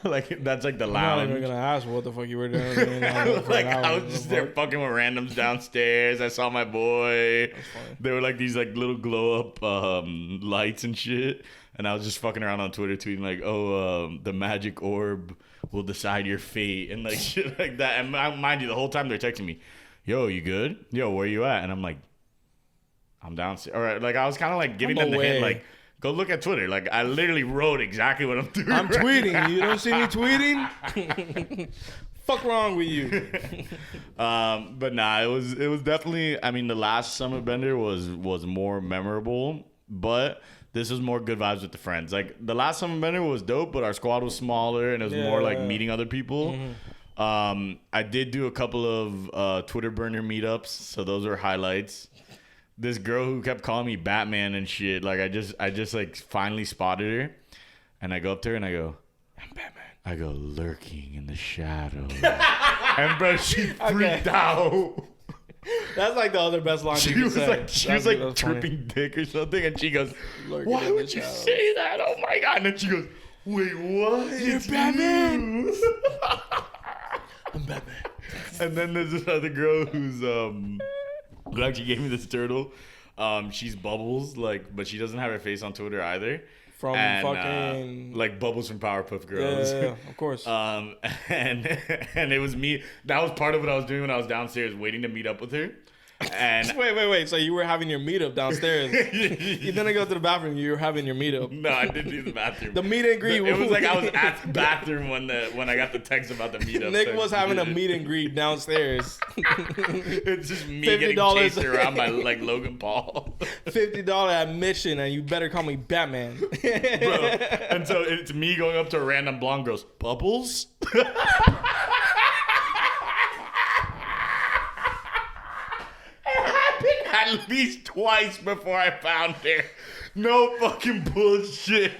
Like that's like the lounge. I'm not even gonna ask what the fuck you were doing. Like I was just there fucking with randoms downstairs. I saw my boy. There were like these like little glow up lights and shit, and I was just fucking around on Twitter tweeting like, "Oh, the magic orb will decide your fate," and like shit like that. And mind you, the whole time they're texting me, "Yo, you good? Yo, where you at?" And I'm like, "I'm downstairs." All right, like I was kind of like giving them the hint, like. Go look at Twitter. Like, I literally wrote exactly what I'm doing. I'm tweeting. You don't see me tweeting? Fuck wrong with you? But nah, it was definitely, I mean, the last Summit Bender was more memorable, but this was more good vibes with the friends. Like, the last Summit Bender was dope, but our squad was smaller, and it was more like meeting other people. Mm-hmm. I did do a couple of Twitter burner meetups, so those were highlights. This girl who kept calling me Batman and shit, like I just like finally spotted her, and I go up to her and I go, I'm Batman. I go, lurking in the shadows. And bro, she freaked out. That's like the other best line She was like tripping dick or something, and she goes, why would you say that? Oh my god. And then she goes, wait, what? You're Batman. I'm Batman. And then there's this other girl who's who actually gave me this turtle. She's Bubbles, like, but she doesn't have her face on Twitter either. From fucking like Bubbles from Powerpuff Girls. Yeah, of course. And it was me. That was part of what I was doing when I was downstairs waiting to meet up with her. And Wait. So you were having your meetup downstairs. You didn't go to the bathroom. You were having your meetup. no, I didn't do the bathroom. The meet and greet. It was like I was at the bathroom when I got the text about the meetup. Nick was having a meet and greet downstairs. It's just me $50 getting chased around by like Logan Paul. $50 admission, and you better call me Batman. Bro. And so it's me going up to a random blonde girl. Bubbles? At least twice before I found her. No fucking bullshit.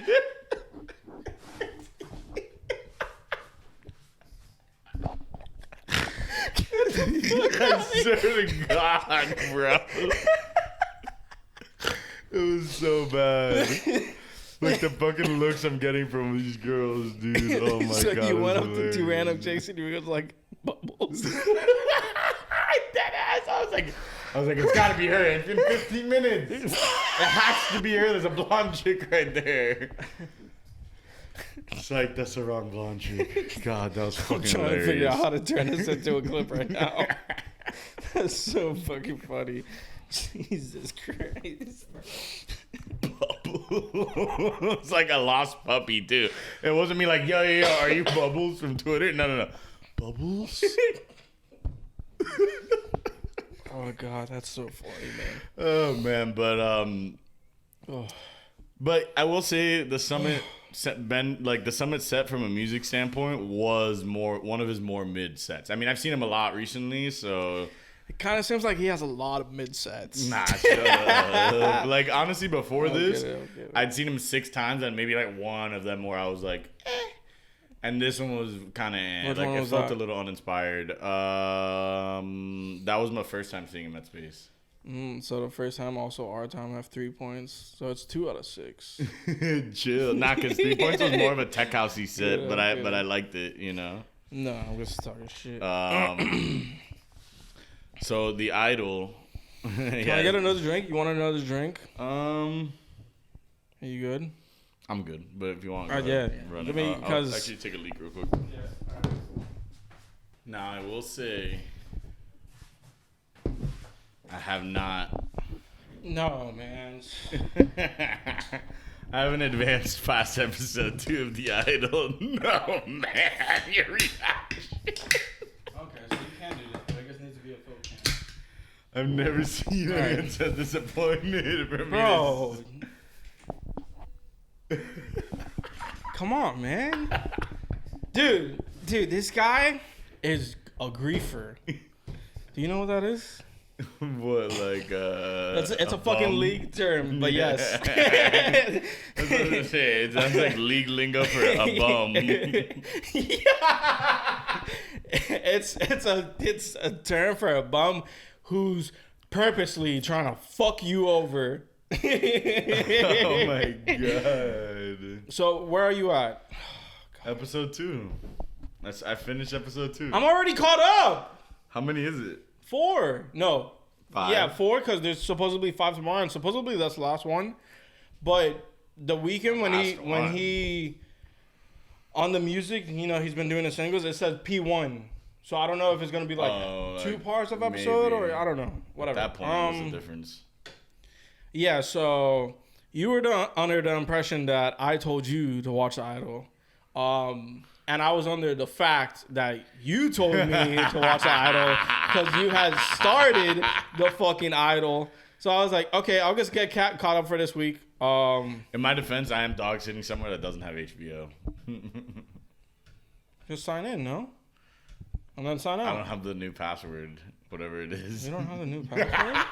I swear to God, bro. It was so bad. Like the fucking looks I'm getting from these girls, dude. Oh my So God. you went it's up to two hilarious. random chicks and you was like, Bubbles. Dead ass. I was like, it's gotta be her. It's been 15 minutes. It has to be her. There's a blonde chick right there. It's like, that's the wrong blonde chick. God, that was fucking Trying hilarious. to figure out how to turn this into a clip right now. That's so fucking funny. Jesus Christ. It's like a lost puppy, too. It wasn't me like, yo, are you Bubbles from Twitter? No. Bubbles? Oh God, that's so funny, man. Oh, man. But I will say the summit the summit set from a music standpoint was one of his more mid sets. I mean, I've seen him a lot recently, so It kind of seems like he has a lot of mid sets. nah, shut up. Like honestly, before this, Okay. I'd seen him 6 times, and maybe like one of them where I was like, eh. And this one was kind of Which like one it was felt that? a little uninspired. That was my first time seeing him at Space. So the first time, also our time, have 3 points. So it's 2 out of 6. Chill, nah, because 3 points was more of a tech housey set, Yeah, but okay. I liked it, you know. No, I'm just talking shit. So the Idol. Can I get another drink? You want another drink? Are Um, you good? I'm good, but if you want, Yeah. run Let it. me, I'll because actually take a leak real quick. Now I will say, I have not. no, man. I haven't advanced past episode 2 of The Idol. No, man, your reaction. Okay, so you can do this, but I guess it needs to be a full can. I've never seen Right. anyone so disappointed for me. Bro. Come on, man. Dude, this guy is a griefer. Do you know what that is? What, like, It's a fucking bum? league term, but yes. That's what I was gonna say. It sounds like league lingo for a bum. Yeah. It's a term for a bum who's purposely trying to fuck you over. Oh my God. So where are you at? Episode 2. I finished episode 2. I'm already caught up. How many is it? 4. No. 5? Yeah, 4 because there's supposedly 5 tomorrow, and supposedly that's the last one. But the weekend when Last one. he on the music, you know, he's been doing the singles. It says P1, so I don't know if it's gonna be like 2 like, parts of episode maybe. or I don't know. Whatever. At that point, what's the difference? Yeah. So you were under the impression that I told you to watch The Idol. And I was under the fact that you told me to watch The Idol because you had started the fucking Idol. So I was like, okay, I'll just get caught up for this week. In my defense, I am dog sitting somewhere that doesn't have HBO. Just sign in, no? And then sign I out. don't have the new password, whatever it is. You don't have the new password?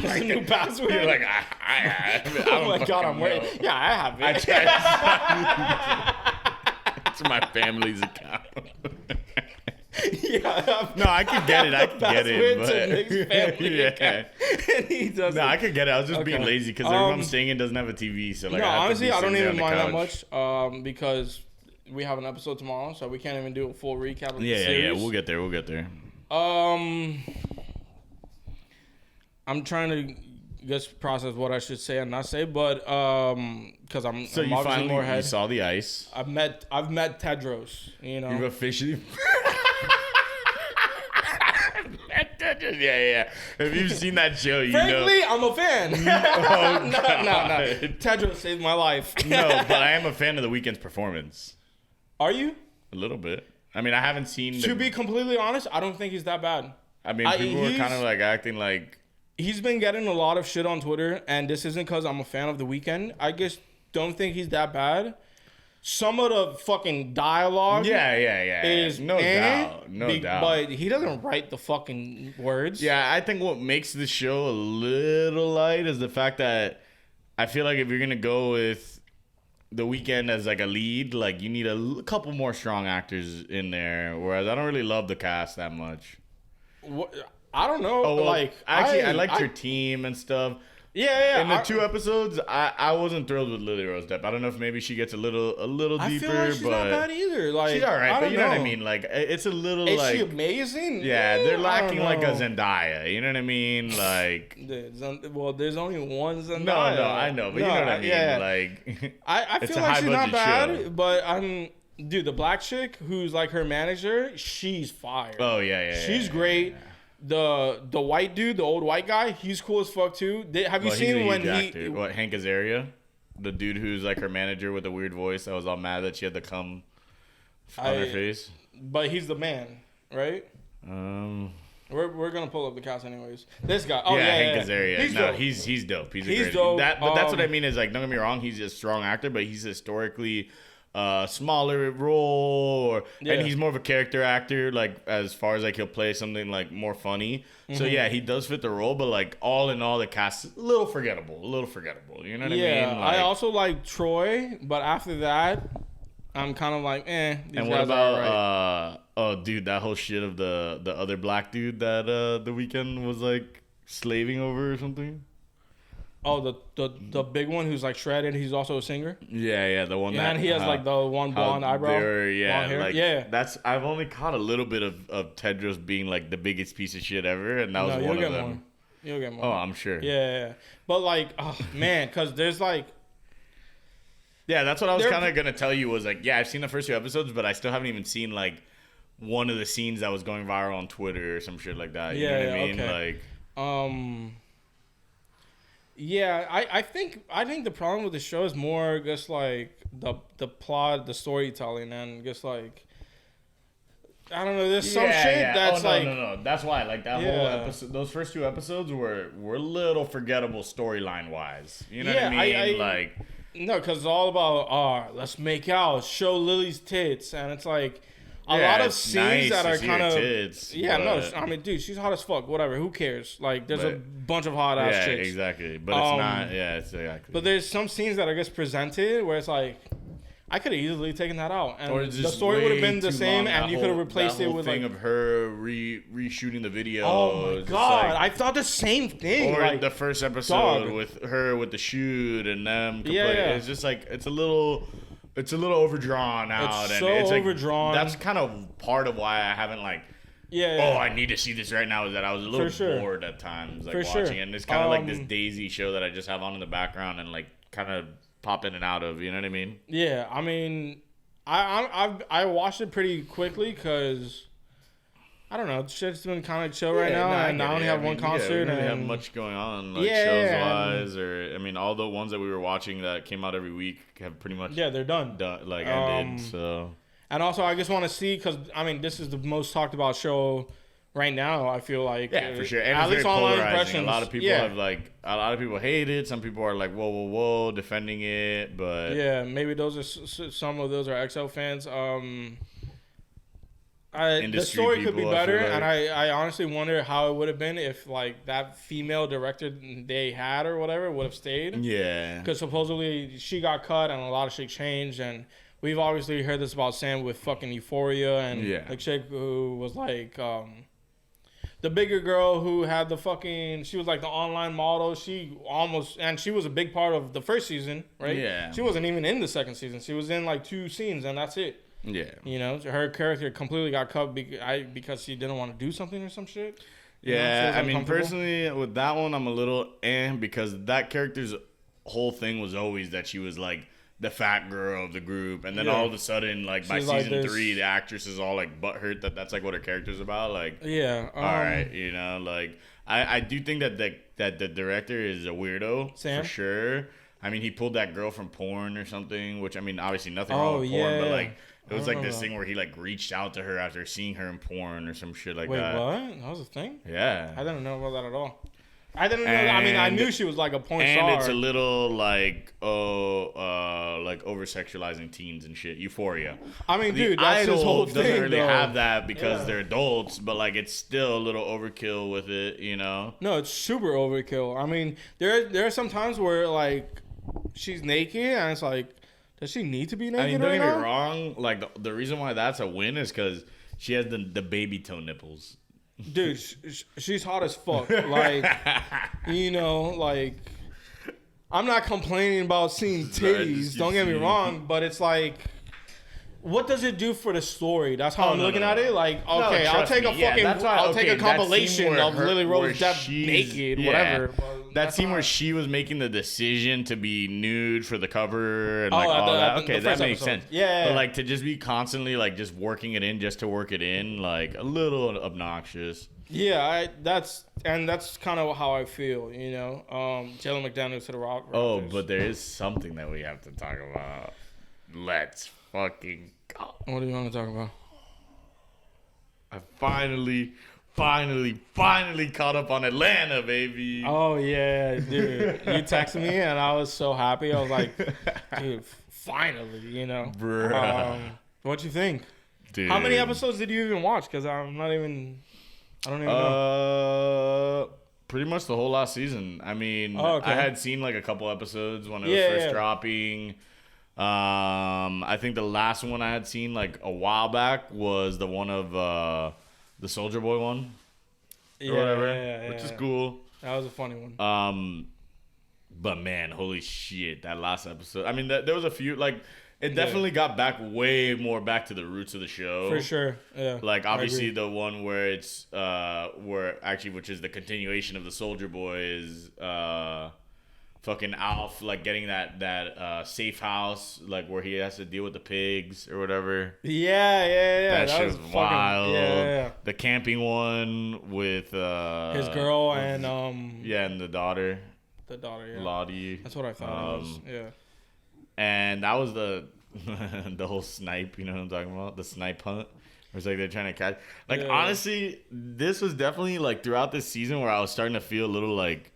There's a new password? You're like, I Oh my don't god, I'm fucking waiting. know. Yeah, I have it. I tried. It's my family's account. Yeah. No, I could get it. I could get it. Password to Nick's family Yeah. account. And he doesn't. No, I could get it. I was just being Okay. lazy because everyone I'm staying in doesn't have a TV. So like, No, I have to honestly, be I don't sitting there even on the mind that couch. much because we have an episode tomorrow, so we can't even do a full recap of the Yeah. series. We'll get there. I'm trying to just process what I should say and not say, but because I'm So you obviously finally more you head. saw the ice. I've met Tedros. You know, You've officially. Yeah. If you've seen that show, you Frankly, know. I'm a fan. Oh, no. Tedros saved my life. No, but I am a fan of The Weeknd's performance. Are you? A little bit. I mean, I haven't seen. To be completely honest, I don't think he's that bad. I mean, people were kind of like acting like. He's been getting a lot of shit on Twitter, and this isn't because I'm a fan of The Weeknd. I just don't think he's that bad. Some of the fucking dialogue, is no doubt. But he doesn't write the fucking words. Yeah, I think what makes the show a little light is the fact that I feel like if you're gonna go with The Weeknd as like a lead, like you need a couple more strong actors in there. Whereas I don't really love the cast that much. What, I don't know. Oh, well, like I liked your team and stuff. Yeah. In the 2 episodes, I wasn't thrilled with Lily Rose Depp. I don't know if maybe she gets a little deeper, I feel like she's not bad either. Like, she's all right, but you know what I know. mean. Like, it's a little Is like she amazing? yeah, they're lacking I like a don't know. Zendaya. You know what I mean? Like, there's only one Zendaya. no, I know, but you know what I mean. Yeah. Like, I it's feel a like she's not high-budget bad, show. but dude, the black chick who's like her manager, she's fire. oh yeah. She's great. The white dude, the old white guy, he's cool as fuck too. Have you Well, seen he's a when huge he? actor. What, Hank Azaria? The dude who's like her manager with a weird voice that was all mad that she had to come on her face. But he's the man, right? We're gonna pull up the cast anyways. This guy. Oh yeah, Hank Azaria. He's No, dope. he's dope. He's He's great. dope. But that's what I mean is like, don't get me wrong, he's a strong actor, but he's historically smaller role, and he's more of a character actor. Like as far as like he'll play something like more funny. So yeah, he does fit the role, but like all in all, the cast is a little forgettable. You know what I mean? Yeah, Like, I also like Troy, but after that, I'm kind of like, These and what guys about are right. oh dude, that whole shit of the other black dude that The Weeknd was like slaving over or something? Oh, the big one who's like shredded. He's also a singer. Yeah, the one that And he has like the one blonde eyebrow. Blonde hair. Like, yeah. That's I've only caught a little bit of Tedros being like the biggest piece of shit ever, and that was one of them. You'll get more. Oh, I'm sure. Yeah. But like, oh man, because there's like. Yeah, that's what I was kind of gonna tell you was like, yeah, I've seen the first 2 episodes, but I still haven't even seen like one of the scenes that was going viral on Twitter or some shit like that. You know what I mean? Okay. Like, yeah, I think the problem with the show is more just like the plot, the storytelling, and just like I don't know. There's some shit that's no. That's why like that whole episode, those first 2 episodes were a little forgettable storyline wise. You know what I mean? Like no, because it's all about let's make out, show Lily's tits, and it's like. A lot of scenes that are kind of tits, I mean, dude, she's hot as fuck. Whatever, who cares? Like, there's a bunch of hot ass chicks. Exactly. But it's not. Yeah, it's exactly. But there's some scenes that are just presented where it's like, I could have easily taken that out, and or the story would have been the same, and you could have replaced it with thing like of her reshooting the video. Oh my god, I thought the same thing. Or like, the first episode with her with the shoot and them. It's just like it's a little overdrawn out. It's and so it's like, overdrawn. That's kind of part of why I haven't like. Yeah. Oh, I need to see this right now. Is that I was a little bored at times, like watching it. And it's kind of like this Daisy show that I just have on in the background and like kind of pop in and out of. You know what I mean? Yeah, I mean, I watched it pretty quickly because I don't know, shit's been kind of chill right now, and I only have one concert. We don't really have and much going on, like shows wise, or I mean, all the ones that we were watching that came out every week have pretty much they're done, like ended. So, and also I just want to see because I mean, this is the most talked about show right now. I feel like for sure, and at it's least very online polarizing. impressions. A lot of people have like a lot of people hate it. Some people are like whoa, defending it, but yeah, maybe those are some of those are XL fans. The story could be better, and I honestly wonder how it would have been if like that female director they had or whatever would have stayed. Yeah, because supposedly she got cut and a lot of shit changed, and we've obviously heard this about Sam with fucking Euphoria and the chick who was like the bigger girl who had the fucking she was like the online model. She was a big part of the first season, right? Yeah, she wasn't even in the second season. She was in like 2 scenes and that's it. Yeah. You know, her character completely got cut because she didn't want to do something or some shit. Yeah, I mean, personally, with that one, I'm a little because that character's whole thing was always that she was like the fat girl of the group, and then Yeah. all of a sudden, like by She's like season this- 3, the actress is all like butthurt that's like what her character's about. Like, Yeah. all right, you know, like I do think that the director is a weirdo Sam? for sure. I mean, he pulled that girl from porn or something, which I mean, obviously nothing Oh, wrong with porn, but yeah. like it was I like remember this that. thing where he like reached out to her after seeing her in porn or some shit like Wait, that. what? That was a thing? Yeah. I didn't know about that at all. I didn't know. I mean, I And- knew she was like a porn And star. it's a little like like over sexualizing teens and shit. Euphoria. I mean, The dude, that's Idol his whole doesn't thing. really though. have that because Yeah. they're adults, but like it's still a little overkill with it, you know. No, it's super overkill. I mean, there are some times where like she's naked and it's like, does she need to be naked I mean, don't right get now? me wrong. Like the reason why that's a win is because she has the baby toe nipples. Dude, she's hot as fuck. Like, you know, like, I'm not complaining about seeing titties. Don't get me wrong, but it's like, what does it do for the story? That's how Oh, I'm no, looking no, at no. it. Like, No, okay, I'll trust take me. a Yeah, fucking, that's why- I'll take okay, a that scene compilation where of her- Lily where Rose Depp she's- naked, yeah. whatever. but That that's scene not- where she was making the decision to be nude for the cover and like Oh, at all the- that. at the Okay, that first makes episode. sense. Yeah. But like to just be constantly like just working it in just to work it in, like a little obnoxious. Yeah, that's kind of how I feel, you know. Taylor McDaniels to the Rock. Oh, Raptors. but there is something that we have to talk about. Let's fucking go. What do you want to talk about? I finally caught up on Atlanta, baby. Oh yeah, dude. You texted me and I was so happy. I was like, dude, finally, you know. Bruh. What you think? Dude. How many episodes did you even watch? Because I don't even know. Pretty much the whole last season. I mean, Oh, okay. I had seen like a couple episodes when it was Yeah, first yeah. dropping. I think the last one I had seen like a while back was the one of the Soldier Boy one or whatever, which is cool. That was a funny one. But man, holy shit, that last episode. I mean, there was a few like it definitely got back way more back to the roots of the show. For sure. Yeah. Like I obviously agree. the one where it's which is the continuation of the Soldier Boy is fucking Alf like getting that safe house like where he has to deal with the pigs or whatever. Yeah. That shit was fucking wild. Yeah. The camping one with His girl and and the daughter the daughter. Yeah. Lottie. That's what I thought it was. Yeah. And that was the the whole snipe, you know what I'm talking about? The snipe hunt. It's like they're trying to catch. Like Yeah. honestly, this was definitely like throughout this season where I was starting to feel a little like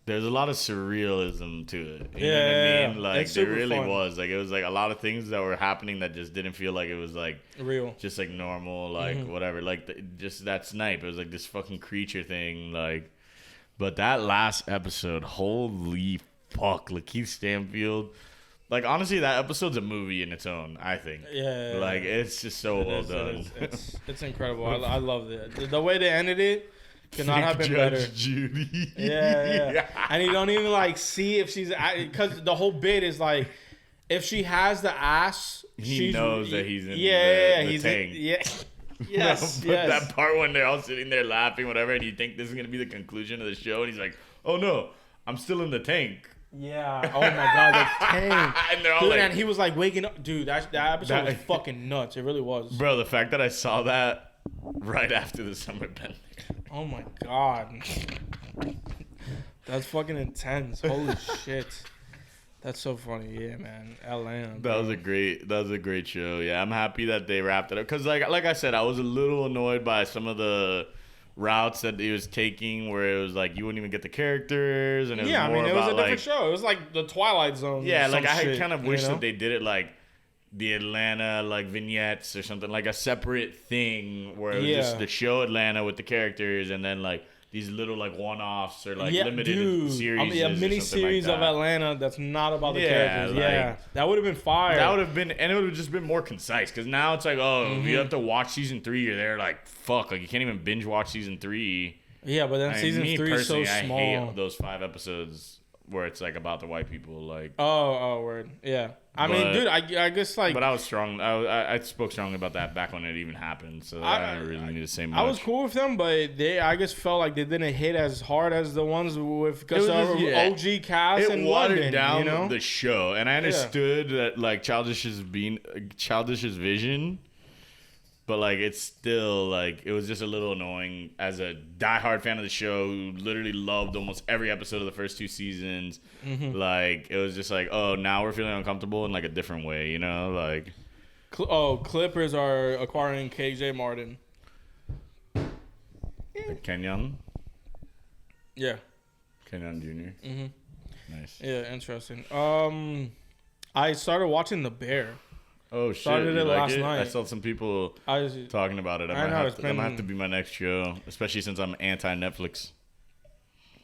there's a lot of surrealism to it. You know what I mean? Like It's there super really fun. was. Like it was like a lot of things that were happening that just didn't feel like it was like Real. just like normal, like whatever. Like just that snipe. It was like this fucking creature thing. Like, but that last episode, holy fuck, Lakeith Stanfield. Like honestly, that episode's a movie in its own. I think. Yeah. Like it's just so well done. It's incredible. I love it. The way they ended it could not have been better. Judge Judy. Yeah. And you don't even like see if she's because the whole bit is like if she has the ass, He knows that he's in the he's tank. Yes. But that part when they're all sitting there laughing, whatever, and you think this is gonna be the conclusion of the show, and he's like, "Oh no, I'm still in the tank." Yeah. Oh my god, the tank. And they're all Dude, like, and he was like waking up. Dude, that episode was That- fucking nuts. It really was. Bro, the fact that I saw that right after the summer bender. Oh my god. That's fucking intense. Holy shit. That's so funny. Yeah, man. Atlanta. That was a great show. Yeah, I'm happy that they wrapped it up because like I said, I was a little annoyed by some of the routes that he was taking where it was like you wouldn't even get the characters and it was Yeah, I more mean, it was about a different like show. It was like the Twilight Zone. yeah, some like I had shit, kind of you wished know? that they did it like the Atlanta like vignettes or something like a separate thing where it was just Yeah. the show Atlanta with the characters and then like these little like one-offs or like limited series. I mean, a mini series of Atlanta that's not about the characters. Yeah, that would have been fire. That would have been, and it would have just been more concise. Because now it's like, oh, if you have to watch season 3, you're there like, fuck, like you can't even binge watch season 3. Yeah, but then season me 3 is so personally, small. I hate those 5 episodes where it's like about the white people. Like, oh, word, yeah. I mean, dude, I guess like. But I was strong. I spoke strongly about that back when it even happened. So I didn't really need to say much. I was cool with them, but I just felt like they didn't hit as hard as the ones with OG cast and watered London, down you know? the show, and I understood that like Childish's vision. But, like, it's still, like, it was just a little annoying as a diehard fan of the show who literally loved almost every episode of the first 2 seasons. Mm-hmm. Like, it was just like, oh, now we're feeling uncomfortable in, like, a different way, you know? Like, Clippers are acquiring KJ Martin. Kenyon? Yeah. Kenyon Jr.? Mm-hmm. Nice. Yeah, interesting. I started watching The Bear. Oh, shit. Started it last night. I saw some people talking about it. I might have to be my next show, especially since I'm anti-Netflix.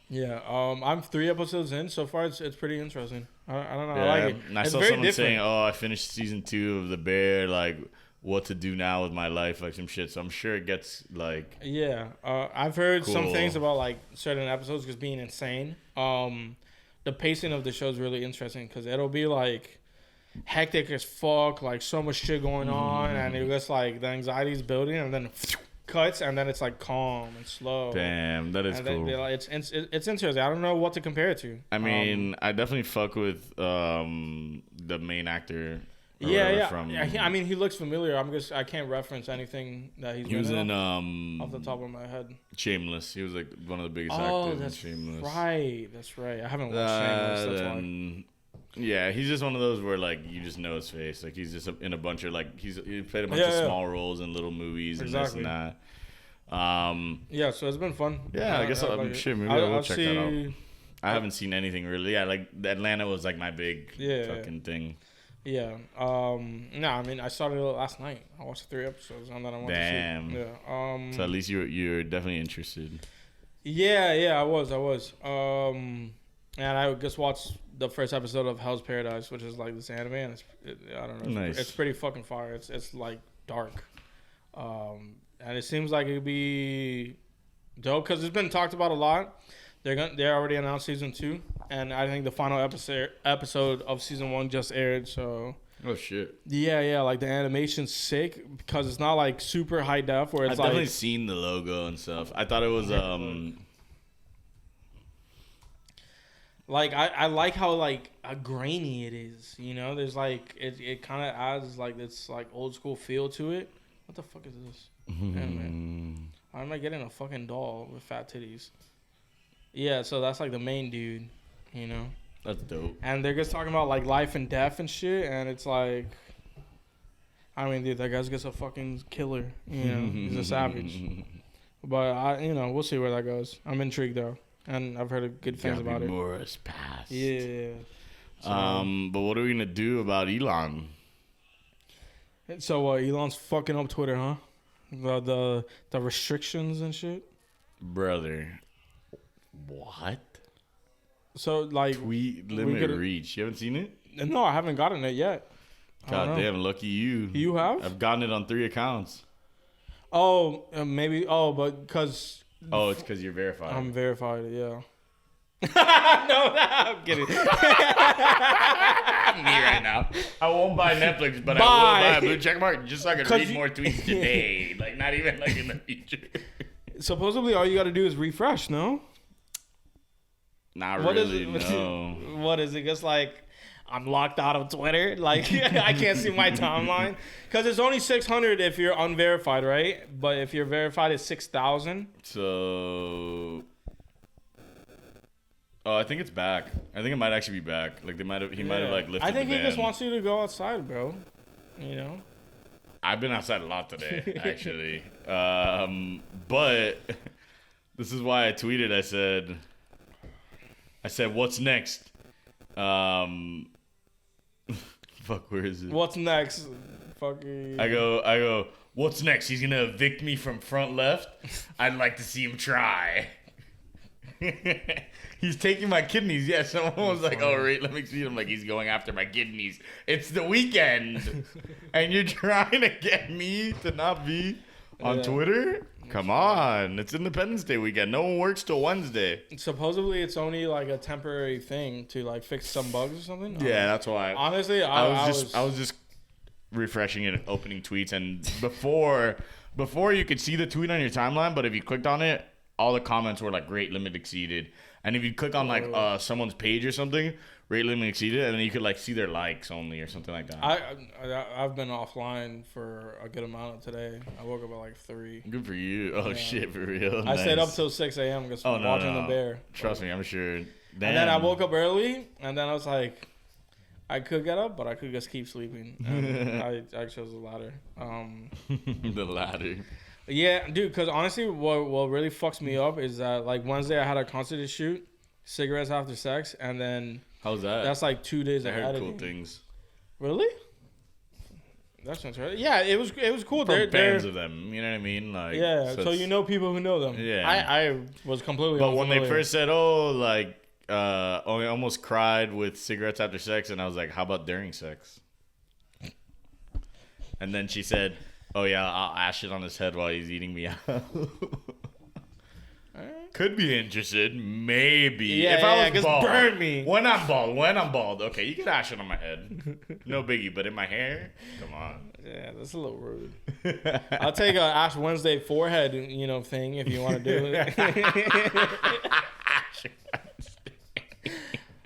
Yeah, I'm 3 episodes in. So far, it's pretty interesting. I don't know. Yeah, I like it. And I saw someone saying, oh, I finished season 2 of The Bear, like, what to do now with my life, like some shit. So I'm sure it gets, like... Yeah, I've heard some things about, like, certain episodes just being insane. The pacing of the show is really interesting because it'll be, like... hectic as fuck, like so much shit going on, and it just like the anxiety's building, and then cuts, and then it's like calm and slow. Damn, that is cool. It's interesting. I don't know what to compare it to. I mean, I definitely fuck with the main actor. Yeah. I mean, he looks familiar. I can't reference anything that he's. He was in off the top of my head. Shameless. He was like one of the biggest actors in Shameless. That's right. I haven't watched Shameless. That's why. Yeah, he's just one of those where like you just know his face. Like he's just in a bunch of like he played a bunch of small roles in little movies and this and that. Yeah, so it's been fun. Yeah, I guess I'll check that out. I haven't seen anything really. Yeah, like Atlanta was like my big fucking thing. Yeah. No, I mean I started it last night. I watched 3 episodes and then I went to sleep. Yeah. So at least you're definitely interested. Yeah, I was. And I just watched the first episode of Hell's Paradise, which is like this anime, and I don't know, it's pretty fucking fire. It's like dark, and it seems like it'd be dope because it's been talked about a lot. They already announced season 2, and I think the final episode of season 1 just aired. So oh shit. Yeah, like the animation's sick because it's not like super high def where it's I've definitely seen the logo and stuff. I thought it was like I like how like grainy it is, you know. There's like it kind of adds like this like old school feel to it. What the fuck is this? Man. Why am I getting a fucking doll with fat titties? Yeah, so that's like the main dude, you know. That's dope. And they're just talking about like life and death and shit, and it's like, I mean, dude, that guy's just a fucking killer, you know. He's a savage. But we'll see where that goes. I'm intrigued though. And I've heard good things about it. Morris passed. Yeah. So, but what are we gonna do about Elon? So Elon's fucking up Twitter, huh? The restrictions and shit. Brother, what? So like tweet limit reach. You haven't seen it? No, I haven't gotten it yet. God damn, lucky you. You have? I've gotten it on 3 accounts. Oh, maybe. Oh, but because. Oh, it's because you're verified. I'm verified, yeah. No, I'm kidding. Me right now. I won't buy Netflix, but I will buy a blue check mark just so I can read more tweets today. Like, not even like in the future. Supposedly, all you got to do is refresh, no? Not really, no. What is it? Just like, I'm locked out of Twitter. Like, I can't see my timeline. Because it's only 600 if you're unverified, right? But if you're verified, it's 6,000. So, I think it's back. I think it might actually be back. Like, he might have like lifted I think the he ban. just wants you to go outside, bro. You know? I've been outside a lot today, actually. But this is why I tweeted. I said, what's next? Fuck, where is it? What's next? Fucking. I go, what's next? He's gonna evict me from front left? I'd like to see him try. He's taking my kidneys. Yeah, someone was like, oh, right, let me see him. Like, he's going after my kidneys. It's the weekend. And you're trying to get me to not be On Twitter? Come on. It's Independence Day weekend. No one works till Wednesday. Supposedly, it's only like a temporary thing to like fix some bugs or something. Yeah, that's why. Honestly, I was just refreshing it and opening tweets, and before you could see the tweet on your timeline, but if you clicked on it, all the comments were like rate limit exceeded. And if you click on like someone's page or something, rate limit exceeded, and then you could like see their likes only or something like that. I've been offline for a good amount of today. I woke up at like 3. Good for you. Oh shit, for real. I stayed up till 6 a.m. because watching the bear. Trust me, I'm sure. Damn. And then I woke up early, and then I was like, I could get up, but I could just keep sleeping. And I chose the latter. The latter. Yeah, dude, because honestly, what really fucks me up is that, like, Wednesday I had a concert to shoot, cigarettes after sex, and then... How's that? That's like 2 days I ahead heard of cool me. things. Really? That sounds right. Yeah, it was cool. From fans of them, you know what I mean? Like, yeah, so you know people who know them. Yeah. I was completely But when unfamiliar. they first said, oh, like, I almost cried with cigarettes after sex, and I was like, how about during sex? And then she said... Oh, yeah, I'll ash it on his head while he's eating me out. Could be interested. Maybe. Yeah, if I was bald. burn me. When I'm bald. Okay, you can ash it on my head. No biggie. But in my hair? Come on. Yeah, that's a little rude. I'll take a Ash Wednesday forehead, thing if you want to do it.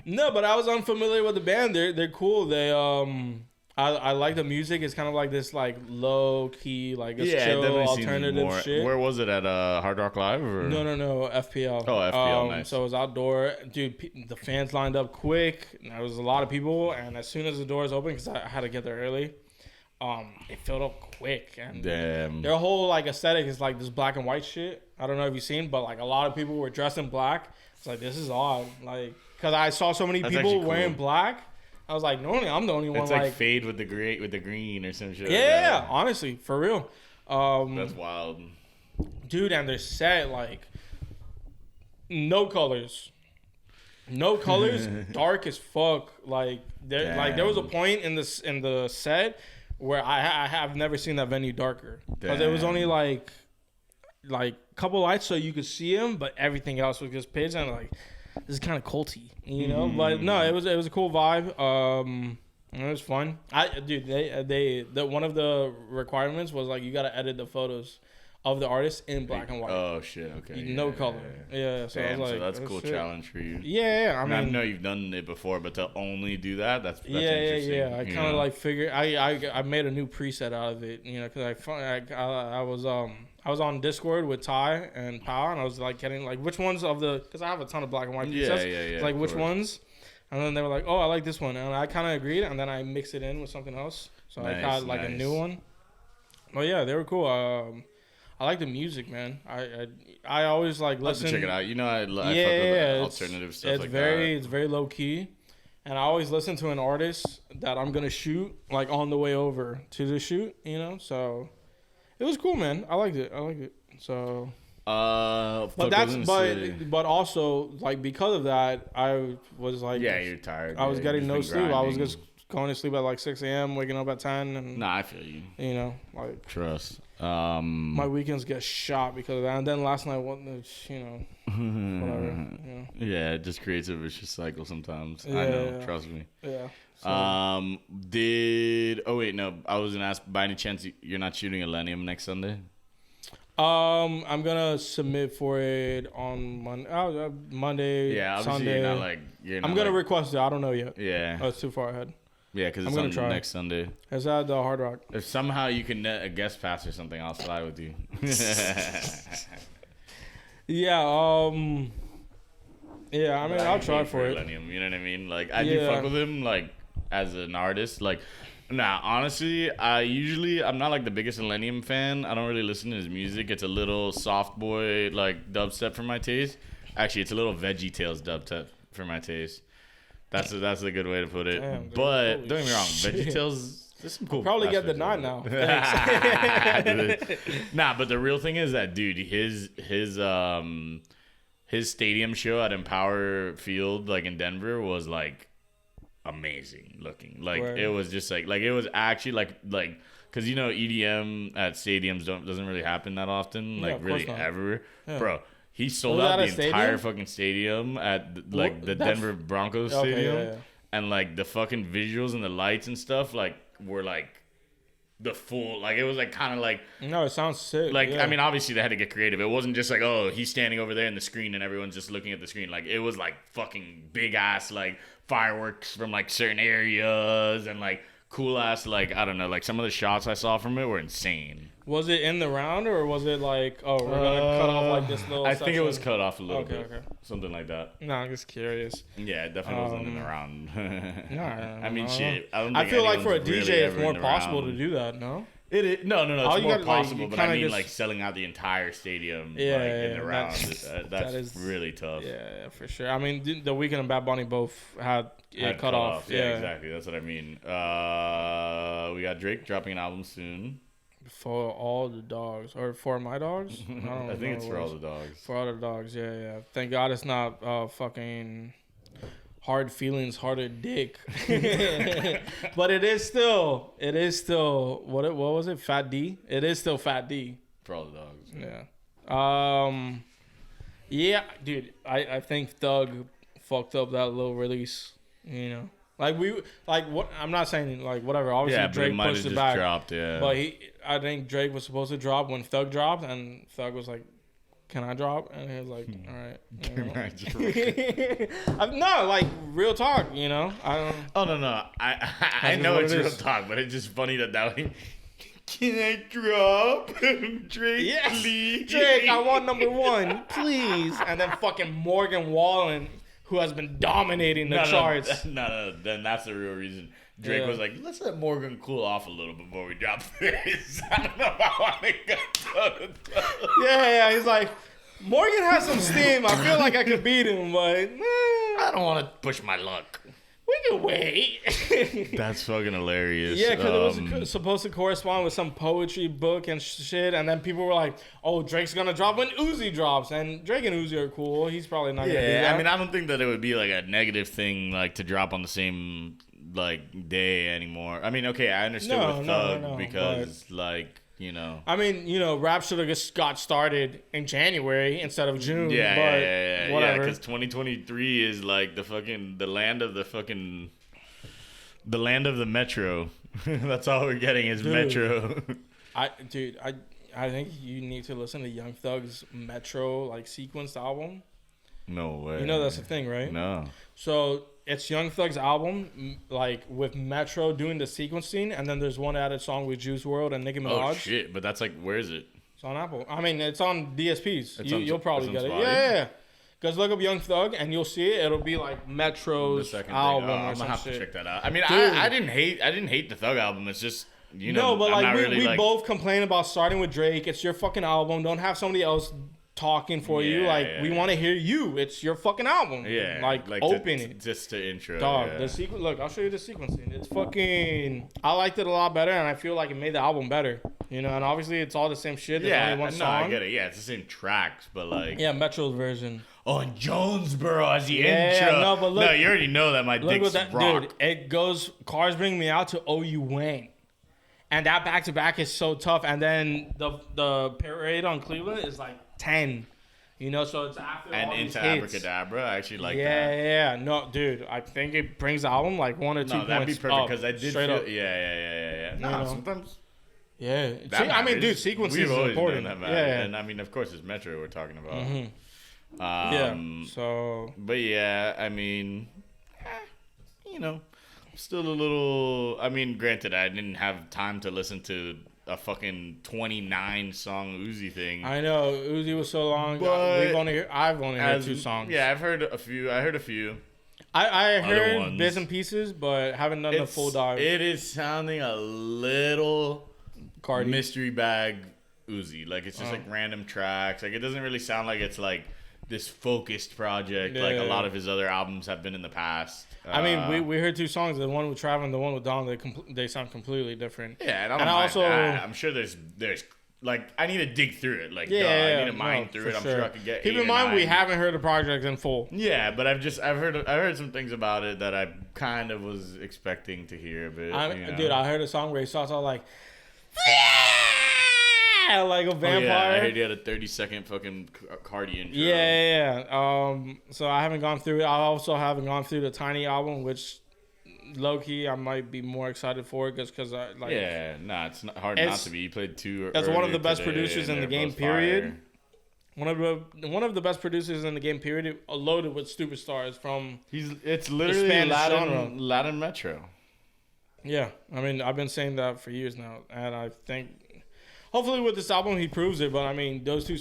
No, but I was unfamiliar with the band. They're cool. They I like the music. It's kind of like this like low key, like chill alternative shit. Where was it at Hard Rock Live? Or? No, FPL. Oh, FPL, nice. So it was outdoor. Dude, the fans lined up quick. There was a lot of people, and as soon as the doors opened, because I had to get there early, it filled up quick. And damn. Their whole like aesthetic is like this black and white shit. I don't know if you've seen, but like a lot of people were dressed in black. It's like, this is odd. Like, because I saw so many people wearing black. I was like, normally I'm the only one. It's like fade with the green or some shit. Yeah, like honestly, for real. That's wild, dude. And they're set like no colors, dark as fuck. Like there was a point in the set where I have never seen that venue darker because it was only like couple lights so you could see them, but everything else was just pitch and like. This is kind of culty, But no, it was a cool vibe. It was fun. One of the requirements was like you got to edit the photos of the artist in black and white. Oh shit! Okay. No color. Yeah. So damn, I was like, so that's a cool challenge for you. Yeah. I know you've done it before, but to only do that's interesting. Yeah. I kind of like figured. I made a new preset out of it, because I was on Discord with Ty and Pal, and I was like getting like which ones of the because I have a ton of black and white presets. Yeah. Like which ones, and then they were like, oh, I like this one, and I kind of agreed, and then I mixed it in with something else, so I got like a new one. But yeah, they were cool. I like the music, man. I always like listen. I'll have to check it out. I fuck with alternative stuff like that. It's very low key, and I always listen to an artist that I'm gonna shoot like on the way over to the shoot. So. It was cool, man. I liked it. So, but also like because of that, I was like, yeah, you're tired. I was getting no sleep. Grinding. I was just going to sleep at like 6 a.m., waking up at 10. And nah, I feel you. Like trust. My weekends get shot because of that. And then last night, whatever. Yeah, it just creates a vicious cycle sometimes. Yeah, I know. Trust me. Yeah. So. I was gonna ask, by any chance you're not shooting Millennium next Sunday? I'm gonna submit for it on Monday. Yeah, obviously Sunday. I'm gonna request it. I don't know yet. Yeah, it's too far ahead. Yeah, because it's on next Sunday. It's at the Hard Rock. If somehow you can net a guest pass or something, I'll slide with you. Yeah. Yeah. I mean, I'll try for it. Millennium, you know what I mean? Like, I do fuck with him. Like. As an artist, honestly, I'm not like the biggest Millennium fan. I don't really listen to his music. It's a little soft boy like dubstep for my taste. Actually, it's a little Veggie Tales dubstep for my taste. That's a good way to put it. Damn, but don't get me wrong, Veggie Tales. There's some cool. I'll probably get the 9 now. Nah, but the real thing is that dude, his stadium show at Empower Field, like in Denver, was like. Amazing looking, like it was just like it was actually like because you know EDM at stadiums doesn't really happen that often, Yeah, like of course really not. ever, Yeah. bro. He sold Was out that the a entire stadium? fucking stadium at like the That's- Denver Broncos Okay, stadium, yeah. and like the fucking visuals and the lights and stuff like were like the full, like it was like kind of like No, it sounds sick. like yeah. I mean obviously they had to get creative. It wasn't just like, oh, he's standing over there in the screen and everyone's just looking at the screen. Like it was like fucking big ass like fireworks from like certain areas and like cool ass, like I don't know, like some of the shots I saw from it were insane. Was it in the round or was it like, oh, we're gonna cut off like this little? I think it was section? cut off a little Okay, bit, okay. something like that. No, I'm just curious. Yeah, it definitely wasn't in the round. Nah, I mean, no. shit. I don't I think feel like for a anyone's DJ, really it's ever more in the possible round. to do that. No. It is, no, All it's you more got, like, possible, you but I kinda mean, just- like selling out the entire stadium, Yeah, like in yeah, the round. that's- That's that is- really tough. Yeah, for sure. I mean, the Weeknd and Bad Bunny both had it Had cut off. Yeah, exactly. That's what I mean. We got Drake dropping an album soon. For all the dogs or for my dogs? I, don't I think know it's what for it all was. the dogs. For all the dogs. Yeah, yeah. Thank God it's not fucking hard feelings, harder dick. But it is still what was it? Fat D. It is still Fat D. For all the dogs. Yeah. Yeah, dude. I think Thug fucked up that little release. You know, what? I'm not saying like whatever. Obviously, Yeah, but it Drake might have pushed it just back. dropped. Yeah. But I think Drake was supposed to drop when Thug dropped, and Thug was like, "Can I drop?" And he was like, "All right." You know? No, like real talk. You know, I don't. Oh no! I That's know what it's it real is. talk, but it's just funny that way. Can I drop Drake? Yes, Please? Drake, I want number one, please. And then fucking Morgan Wallen, who has been dominating the charts. No, then that's the real reason. Drake Yeah. was like, let's let Morgan cool off a little before we drop this. I don't know if I want to go. Yeah, he's like, Morgan has some steam. I feel like I could beat him, but I don't want to push my luck. we can wait. That's fucking hilarious. Yeah, because it was supposed to correspond with some poetry book and shit, and then people were like, "Oh, Drake's gonna drop when Uzi drops," and Drake and Uzi are cool. He's probably not gonna do Yeah, that. I mean, I don't think that it would be like a negative thing, like to drop on the same like day anymore. I mean, okay, I understood No, with no, Thug no, because, like, you know. I mean, you know, rap should have just got started in January instead of June. Yeah, but yeah, whatever. because 2023 is like the land of the metro. That's all we're getting is Dude. metro. I think you need to listen to Young Thug's Metro like sequenced album. No way. You know that's the thing, right? No. So it's Young Thug's album, like with Metro doing the sequencing, and then there's one added song with Juice WRLD and Nicki Minaj. Oh shit! But that's like, where is it? It's on Apple. I mean, it's on DSPs. It's on- You'll probably it's on get it. Spotify? Yeah. Because look up Young Thug and you'll see it. It'll be like The Metro's second album thing. or I'm some gonna have shit. to check that out. I mean, Dude. I didn't hate the Thug album. It's just, you know, No, but I'm like not we really, like, both complain about starting with Drake. It's your fucking album. Don't have somebody else talking for you. Yeah, Like yeah, we yeah. want to hear you. It's your fucking album. Yeah, Like open it. just to intro. Dog, yeah. the sequence. Look, I'll show you the sequencing. It's fucking. I liked it a lot better, and I feel like it made the album better. You know, and obviously it's all the same shit. There's Yeah, only one no, song. I get it. Yeah, it's the same tracks, but like, Yeah, Metro's version. oh, and Jonesboro as the Yeah, intro. no, but look- no, you already know that my Look dick's what that rock. dude. It goes. Cars Bring Me Out to Oh You Wayne. And that back to back is so tough. And then the parade on Cleveland is like 10. You know, so it's after And all these into hits. Abracadabra, I actually like Yeah, that. yeah, no, dude. I think it brings the album like 1 or 2 No, points that'd be perfect up, because I did straight feel. up. Yeah. No, You know? sometimes. Yeah, That I mean, dude, matters. sequence We've is always important. done that Yeah, matter. yeah. And I mean, of course, it's Metro we're talking about. Mhm. Um, So But yeah, I mean, you know, still a little. I mean, granted, I didn't have time to listen to a fucking 29 song Uzi thing. I know Uzi was so long. But I've only heard 2 songs. Yeah, I've heard a few. I heard a few. I heard ones. bits and pieces, but haven't done the full dive. It is sounding a little Cardi. mystery bag Uzi. Like it's just like random tracks. Like it doesn't really sound like it's like this focused project like a Yeah. lot of his other albums have been in the past. I mean, we heard 2 songs. The one with Trav and the one with Don. They sound completely different. yeah, and I don't and mind also- that. I'm sure there's like I need to dig through it. Like Yeah, I yeah, need to mine no, through for it. I'm sure. sure I could get. Keep 8 in or mind, we 9. haven't heard the project in full. Yeah, but I've heard some things about it that I kind of was expecting to hear a bit. you know? Dude, I heard a song where he starts out like, like a vampire. Oh, yeah, I heard he had a 30-second fucking Cardi intro. Yeah. So I haven't gone through it. I also haven't gone through the Tiny album, which low key I might be more excited for it because I like. Yeah, nah, it's not hard not to be. You played 2. That's one of the best today, producers in the game. Period. One of the best producers in the game. Period. Loaded with superstars from. It's literally Latin Metro. Yeah, I mean I've been saying that for years now, and I think. Hopefully with this album he proves it, but I mean those 2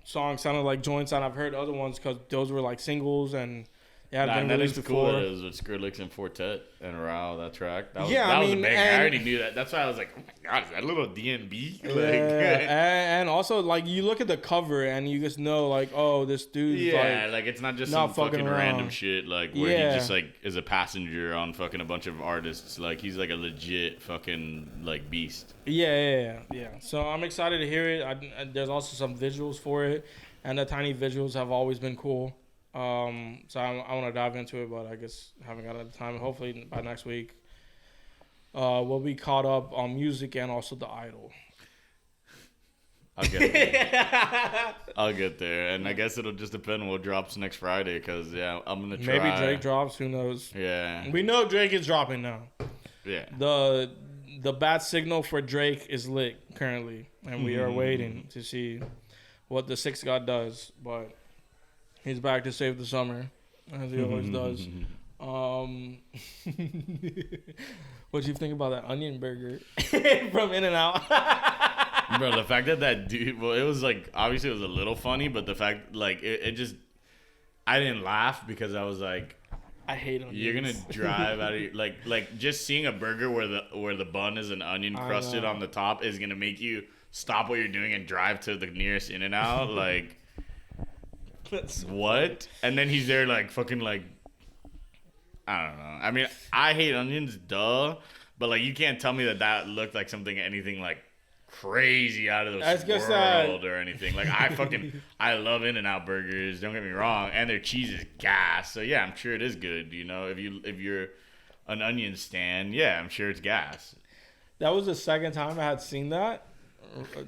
songs sounded like joints, and I've heard other ones because those were like singles and been released before. Cool. It was with Skrillex and Fortet and Rao, that track. That was, yeah, that I was mean, a bang. I already knew that. That's why I was like, oh my god, is that little DNB? And also like you look at the cover and you just know like, oh, this dude's like it's not just some fucking random shit like where he just like is a passenger on fucking a bunch of artists. Like he's like a legit fucking like beast. Yeah. So I'm excited to hear it. There's also some visuals for it, and the tiny visuals have always been cool. So I want to dive into it, but I guess haven't got the time. Hopefully by next week, we'll be caught up on music and also the Idol. I'll get there. I'll get there, and I guess it'll just depend on what drops next Friday. Cause I'm gonna try. Maybe Drake drops. Who knows? Yeah. We know Drake is dropping now. Yeah. The bad signal for Drake is lit currently, and we are waiting to see what the Sixth God does, but. He's back to save the summer, as he always does. What do you think about that onion burger from In-N-Out? Bro, the fact that dude, well, it was like, obviously it was a little funny, but the fact, like, it just, I didn't laugh because I was like, I hate onions. You're gonna drive out of your, like just seeing a burger where the bun is an onion crusted on the top is gonna make you stop what you're doing and drive to the nearest In-N-Out, like. What? And then he's there like fucking like I don't know. I mean, I hate onions, duh. But like you can't tell me that looked like anything like crazy out of this world or anything. Like I love In-N-Out burgers, don't get me wrong, and their cheese is gas. So yeah, I'm sure it is good, you know. If you're an onion stan, yeah, I'm sure it's gas. That was the second time I had seen that.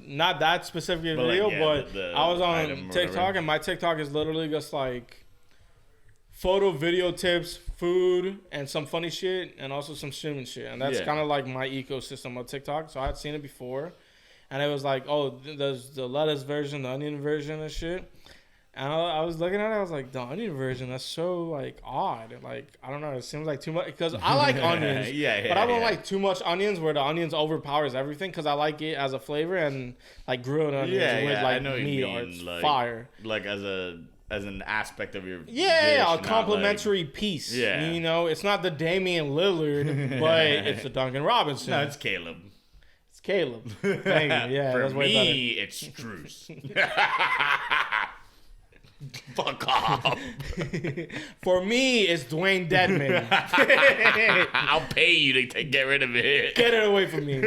Not that specific video, but I was on TikTok, and my TikTok is literally just like photo, video tips, food, and some funny shit, and also some streaming shit. And that's kind of like my ecosystem of TikTok. So I had seen it before, and it was like, oh, there's the lettuce version, the onion version and shit. And I was looking at it, I was like, the onion version, that's so, like, odd. Like, I don't know, it seems like too much. Because I like onions, but I don't like too much onions where the onions overpowers everything. Because I like it as a flavor and, like, grilled onions with, like, meat or fire. Like, as an aspect of your dish, a complimentary piece. Yeah. You know, it's not the Damian Lillard, but it's the Duncan Robinson. No, it's Caleb. It's Caleb. Thank you. Yeah, For that's way me, it's Struce. Fuck off. For me, it's Dwayne Dedman. I'll pay you to get rid of it. Get it away from me.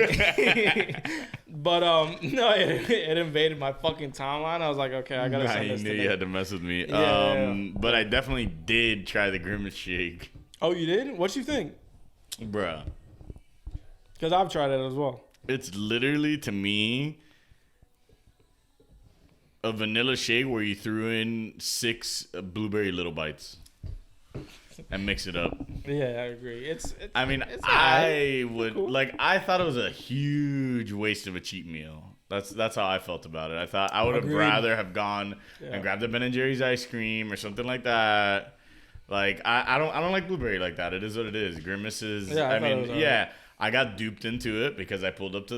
But no, it invaded my fucking timeline. I was like, okay, I gotta send this. I knew you had to mess with me. Yeah. But I definitely did try the Grimace Shake. Oh, you did? What you think? Bruh. Because I've tried it as well. It's literally, to me, a vanilla shake where you threw in 6 blueberry little bites and mix it up. Yeah, I agree. I would cool. Like. I thought it was a huge waste of a cheap meal. That's how I felt about it. I thought I would have rather have gone and grabbed a Ben & Jerry's ice cream or something like that. Like I don't like blueberry like that. It is what it is. Grimace is. I got duped into it because I pulled up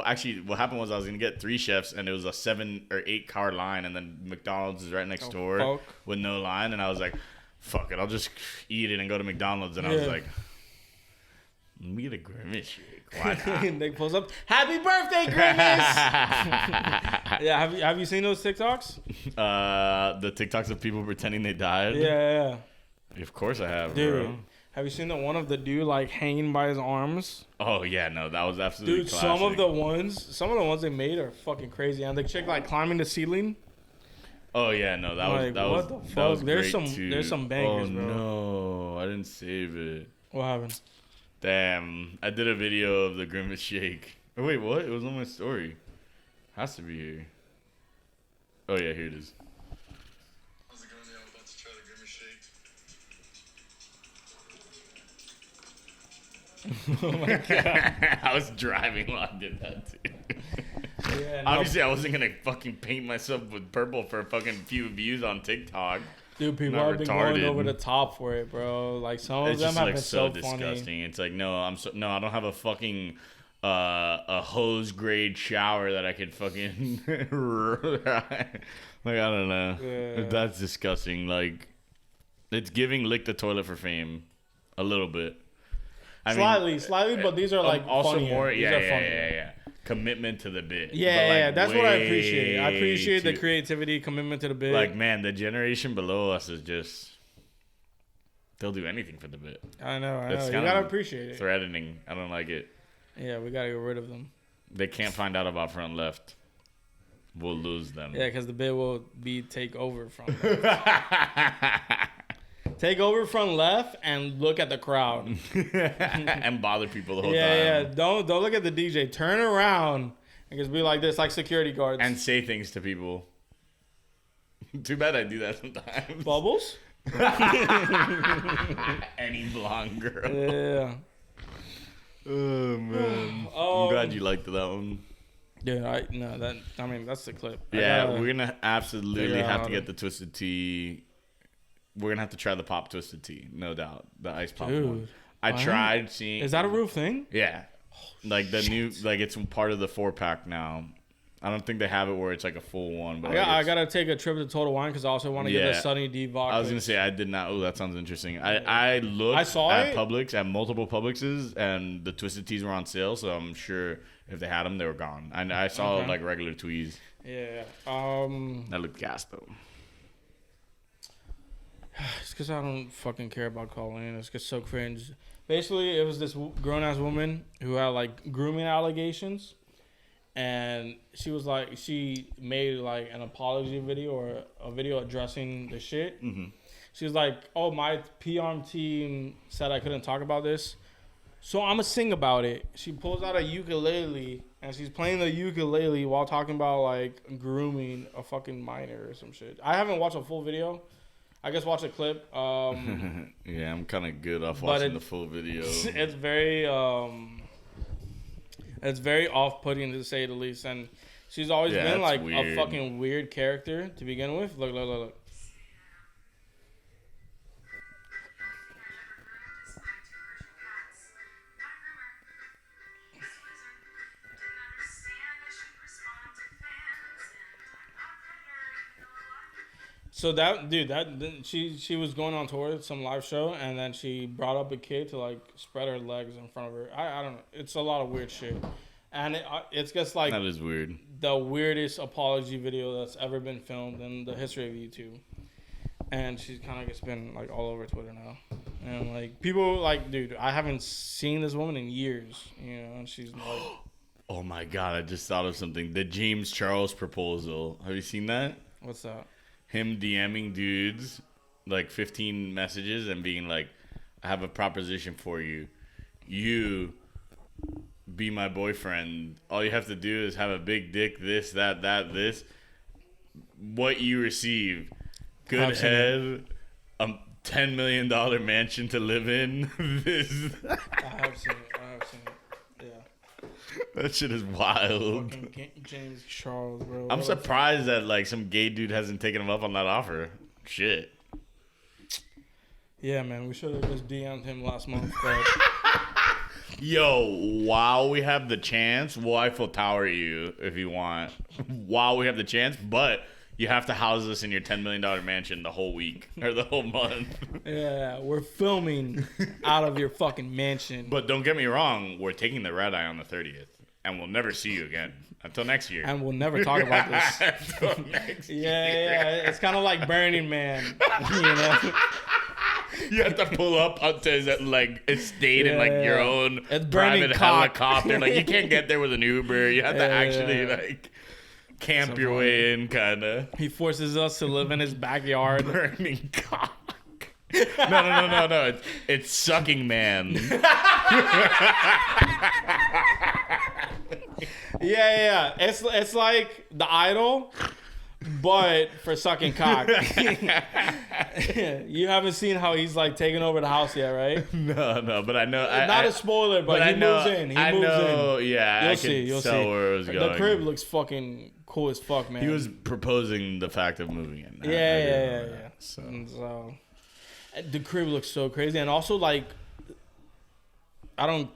actually what happened was I was going to get 3 chefs and it was a 7 or 8 car line and then McDonald's is right next door with no line and I was like, fuck it, I'll just eat it and go to McDonald's and I was like, let me get a Grimace shake. Why not? Nick pulls up, happy birthday, Grimace! Yeah, have you seen those TikToks? The TikToks of people pretending they died? Yeah. Of course I have, dude. Bro. Have you seen the one of the dude like hanging by his arms? Oh yeah, no, that was absolutely dude. Classic. Some of the ones they made are fucking crazy, and the chick like climbing the ceiling. Oh yeah, no, that was there's great some bangers, bro. Oh no, I didn't save it. What happened? Damn, I did a video of the Grimace Shake Oh, wait, what? It was on my story. Has to be here. Oh, yeah, here it is. How's it going? Yeah, I'm about to try the Grimmy Shake. Oh my god. I was driving while I did that, too. Yeah, no. Obviously, I wasn't going to fucking paint myself with purple for a fucking few views on TikTok. Dude, people Not have been going retarded. over the top for it, bro. Like, some of It's them just have like been so so funny. disgusting. It's like, no, I don't have a fucking a hose grade shower that I could fucking like, I don't know. Yeah. That's disgusting. Like, it's giving lick the toilet for fame a little bit. I Slightly, but these are like also funnier. more, These yeah, are yeah, funnier. yeah. Commitment to the bit. Yeah, But, like, yeah, that's what I way appreciate. I appreciate the too- creativity, commitment to the bit. Like, man, the generation below us is just, they'll do anything for the bit. I know. That's You kind gotta of appreciate it. Threatening. I don't like it. Yeah, we gotta get rid of them. They can't find out about front left. We'll lose them. Yeah, because the bit will be take over from left. Take over from left and look at the crowd. And bother people the whole Yeah. time. Don't look at the DJ. Turn around and just be like this, like security guards. And say things to people. Too bad I do that sometimes. Bubbles? Any blonde girl. Yeah. Oh man. I'm glad you liked that one. Yeah, that's the clip. Yeah, we're gonna absolutely figure out have how to get the twisted tea. We're gonna have to try the pop twisted tea, no doubt. The ice pop Dude, one. I what? tried seeing. Is that a real thing? Yeah. Like the new, like it's part of the 4-pack now. I don't think they have it where it's like a full one. But I gotta take a trip to Total Wine because I also want to get the Yeah. Sunny D vodka. I was gonna say I did not. Oh, that sounds interesting. I looked I saw at it. Publix, at multiple Publixes, and the twisted teas were on sale. So I'm sure if they had them, they were gone. And I saw Okay. like regular tweez. Yeah. That looked gas though. It's because I don't fucking care about Colleen. It's because so cringe. Basically, it was this grown ass woman who had like grooming allegations, and she was like, she made like an apology video or a video addressing the shit. Mm-hmm. She was like, "Oh, my PR team said I couldn't talk about this, so I'm gonna sing about it." She pulls out a ukulele and she's playing the ukulele while talking about like grooming a fucking minor or some shit. I haven't watched a full video. I just watched a clip. Yeah, I'm kind of good off But watching the full video. It's very off-putting to say the least, and she's always Yeah, been it's like a weird. fucking weird character to begin with. Look. So she was going on tour, some live show, and then she brought up a kid to like spread her legs in front of her. I don't know. It's a lot of weird shit, and it's just like That is weird. the weirdest apology video that's ever been filmed in the history of YouTube. And she's kind of just been like all over Twitter now, and like people like, dude, I haven't seen this woman in years, you know, and she's like, Oh my god, I just thought of something. The James Charles proposal. Have you seen that? what's that? Him DMing dudes like 15 messages and being like, I have a proposition for you. You be my boyfriend. All you have to do is have a big dick, this, that, this. What you receive, good I've seen head, a $10 million mansion to live in. This. I have seen it. Yeah. That shit is wild. Fucking James Charles, bro. I'm surprised that like some gay dude hasn't taken him up on that offer. Shit. Yeah, man, we should have just DM'd him last month, but Yo, while we have the chance, we'll Eiffel Tower you if you want. While we have the chance, but you have to house us in your $10 million mansion the whole week or the whole month. yeah, we're filming out of your fucking mansion. But don't get me wrong, we're taking the red eye on the 30th, and we'll never see you again until next year. And we'll never talk about this. Until next Yeah, it's kind of like Burning Man, you know? You have to pull up onto his like estate in like your own It's burning private cock. helicopter. Like you can't get there with an Uber. You have to actually Yeah. like camp So your funny. way in, kind of. He forces us to live in his backyard. Burning cock. No. It's sucking man. Yeah. It's like The Idol, but for sucking cock. You haven't seen how he's like taking over the house yet, right? No, but I know. Not a spoiler, but he moves in. He moves in. Yeah, You'll see. where it was going. The crib looks fucking cool as fuck, man. He was proposing the fact of moving in. Yeah. So. So the crib looks so crazy, and also like I don't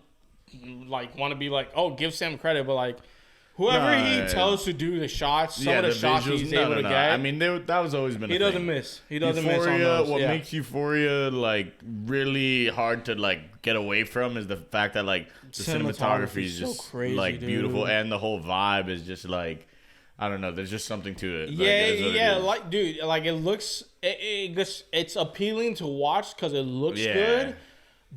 like want to be like, oh, give Sam credit, but like whoever he tells to do the shots, some of the shots visuals, he's able to get. I mean, that was always been. He doesn't miss. He doesn't miss on Euphoria. those. What makes Euphoria like really hard to like get away from is the fact that like the cinematography is just so crazy, like dude. beautiful, and the whole vibe is just like. I don't know. There's just something to it. Yeah. Like, dude, like it looks, it's appealing to watch because it looks good,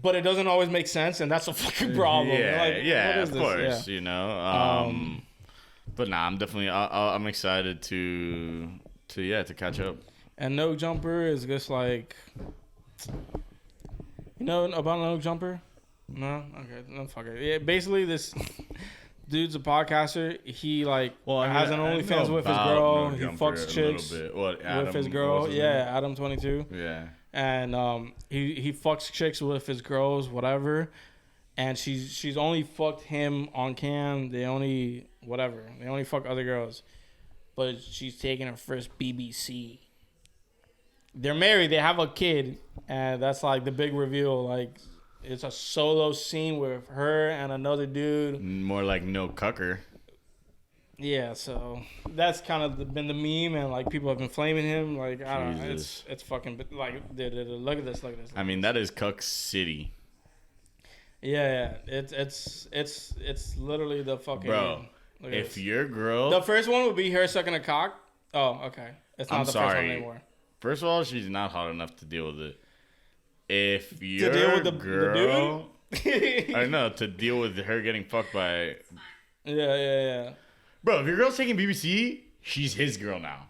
but it doesn't always make sense, and that's a fucking problem. Of course, you know. But nah, I'm definitely, I'm excited to catch up. And No Jumper is just like, you know about No Jumper? No, okay, no, fuck it. Yeah, basically this. Dude's a podcaster. He like has an OnlyFans with his girl. He fucks chicks with his girl. Yeah, Adam 22. Yeah. And he fucks chicks with his girls, whatever. And she's only fucked him on cam. They only fuck other girls. But she's taking her first BBC. They're married. They have a kid, and that's like the big reveal. Like. It's a solo scene with her and another dude. More like no cucker. Yeah, so that's kind of been the meme, and like people have been flaming him. Like I don't know, it's fucking like look at this. I mean, that is Cuck City. Yeah, it's literally the fucking. Bro, if your girl, the first one would be her sucking a cock. Oh, okay, it's not first one anymore. First of all, she's not hot enough to deal with it. If your to deal with the girl, I don't know, to deal with her getting fucked by. Yeah. Bro, if your girl's taking BBC, she's his girl now.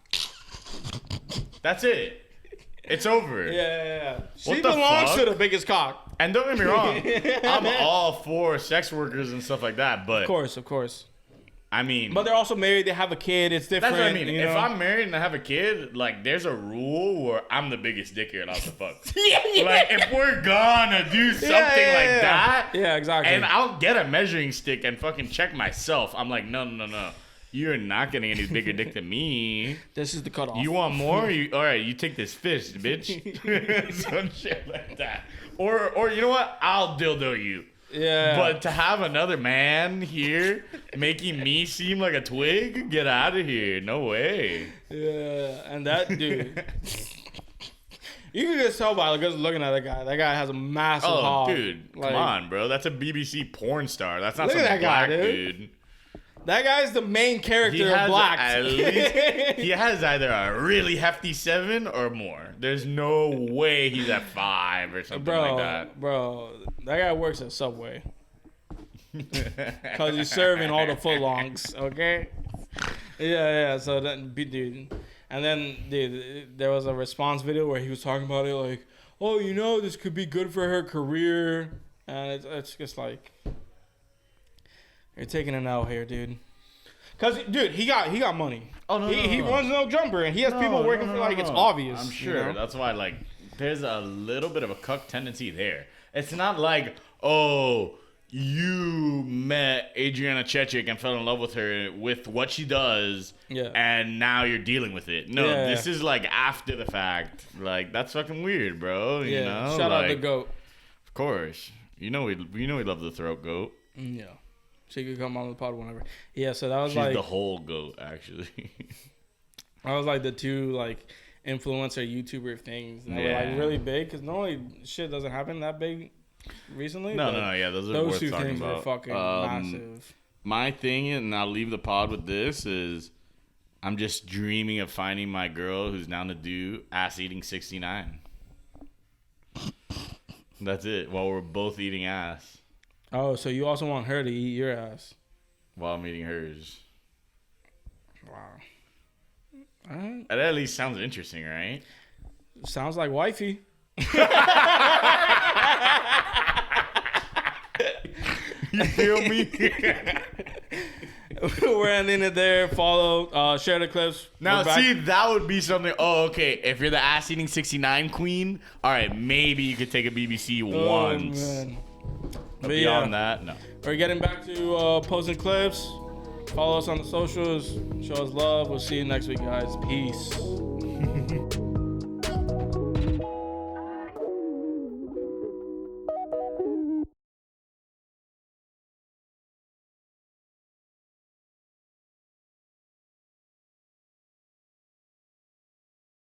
That's it. It's over. Yeah. She belongs to the biggest cock. And don't get me wrong, I'm all for sex workers and stuff like that, but of course. I mean, but they're also married. They have a kid. It's different. That's what I mean. You know? If I'm married and I have a kid, like, there's a rule where I'm the biggest dick here allowed to fuck. Like, if we're gonna do something like that, yeah, exactly. And I'll get a measuring stick and fucking check myself. I'm like, no. You're not getting any bigger dick than me. This is the cutoff. You want more? All right, you take this fist, bitch. Some shit like that. Or you know what? I'll dildo you. Yeah. But to have another man here making me seem like a twig? Get out of here. No way. Yeah. And that dude. You can just tell by just looking at that guy. That guy has a massive hog. Dude. Like, come on, bro. That's a BBC porn star. That's not some that black guy, dude. That guy's the main character of Black. At least, he has either a really hefty 7 or more. There's no way he's at 5 or something like that. Bro, that guy works at Subway. Because he's serving all the footlongs, okay? Yeah. So, dude. And then, dude, there was a response video where he was talking about it like, oh, you know, this could be good for her career. And it's just like... You're taking an L here, dude. Cause, dude, he got money. Oh no, he runs No Jumper, and he has people working for like it's obvious. I'm sure. You know? That's why like there's a little bit of a cuck tendency there. It's not like you met Adriana Chechik and fell in love with her with what she does, and now you're dealing with it. No, this is like after the fact. Like that's fucking weird, bro. You know? Shout out the goat. Of course, we love the throat goat. Yeah. She could come on the pod whenever. Yeah, so that was She's the whole goat, actually. That was like the two like influencer YouTuber things that were like really big because normally shit doesn't happen that big recently. No, yeah, those are worth two talking things about. were fucking massive. My thing, and I'll leave the pod with this, is I'm just dreaming of finding my girl who's down to do ass eating 69. That's it. While we're both eating ass. Oh, so you also want her to eat your ass? While I'm eating hers. Wow. All right. That at least sounds interesting, right? Sounds like wifey. You feel me? We're ending it there. Follow, share the clips. Now, We're back. see, that would be something. Oh, okay. If you're the ass eating 69 queen, all right, maybe you could take a BBC once. Man. But But beyond yeah. that, no. We're getting back to posting clips. Follow us on the socials. Show us love. We'll see you next week, guys. Peace.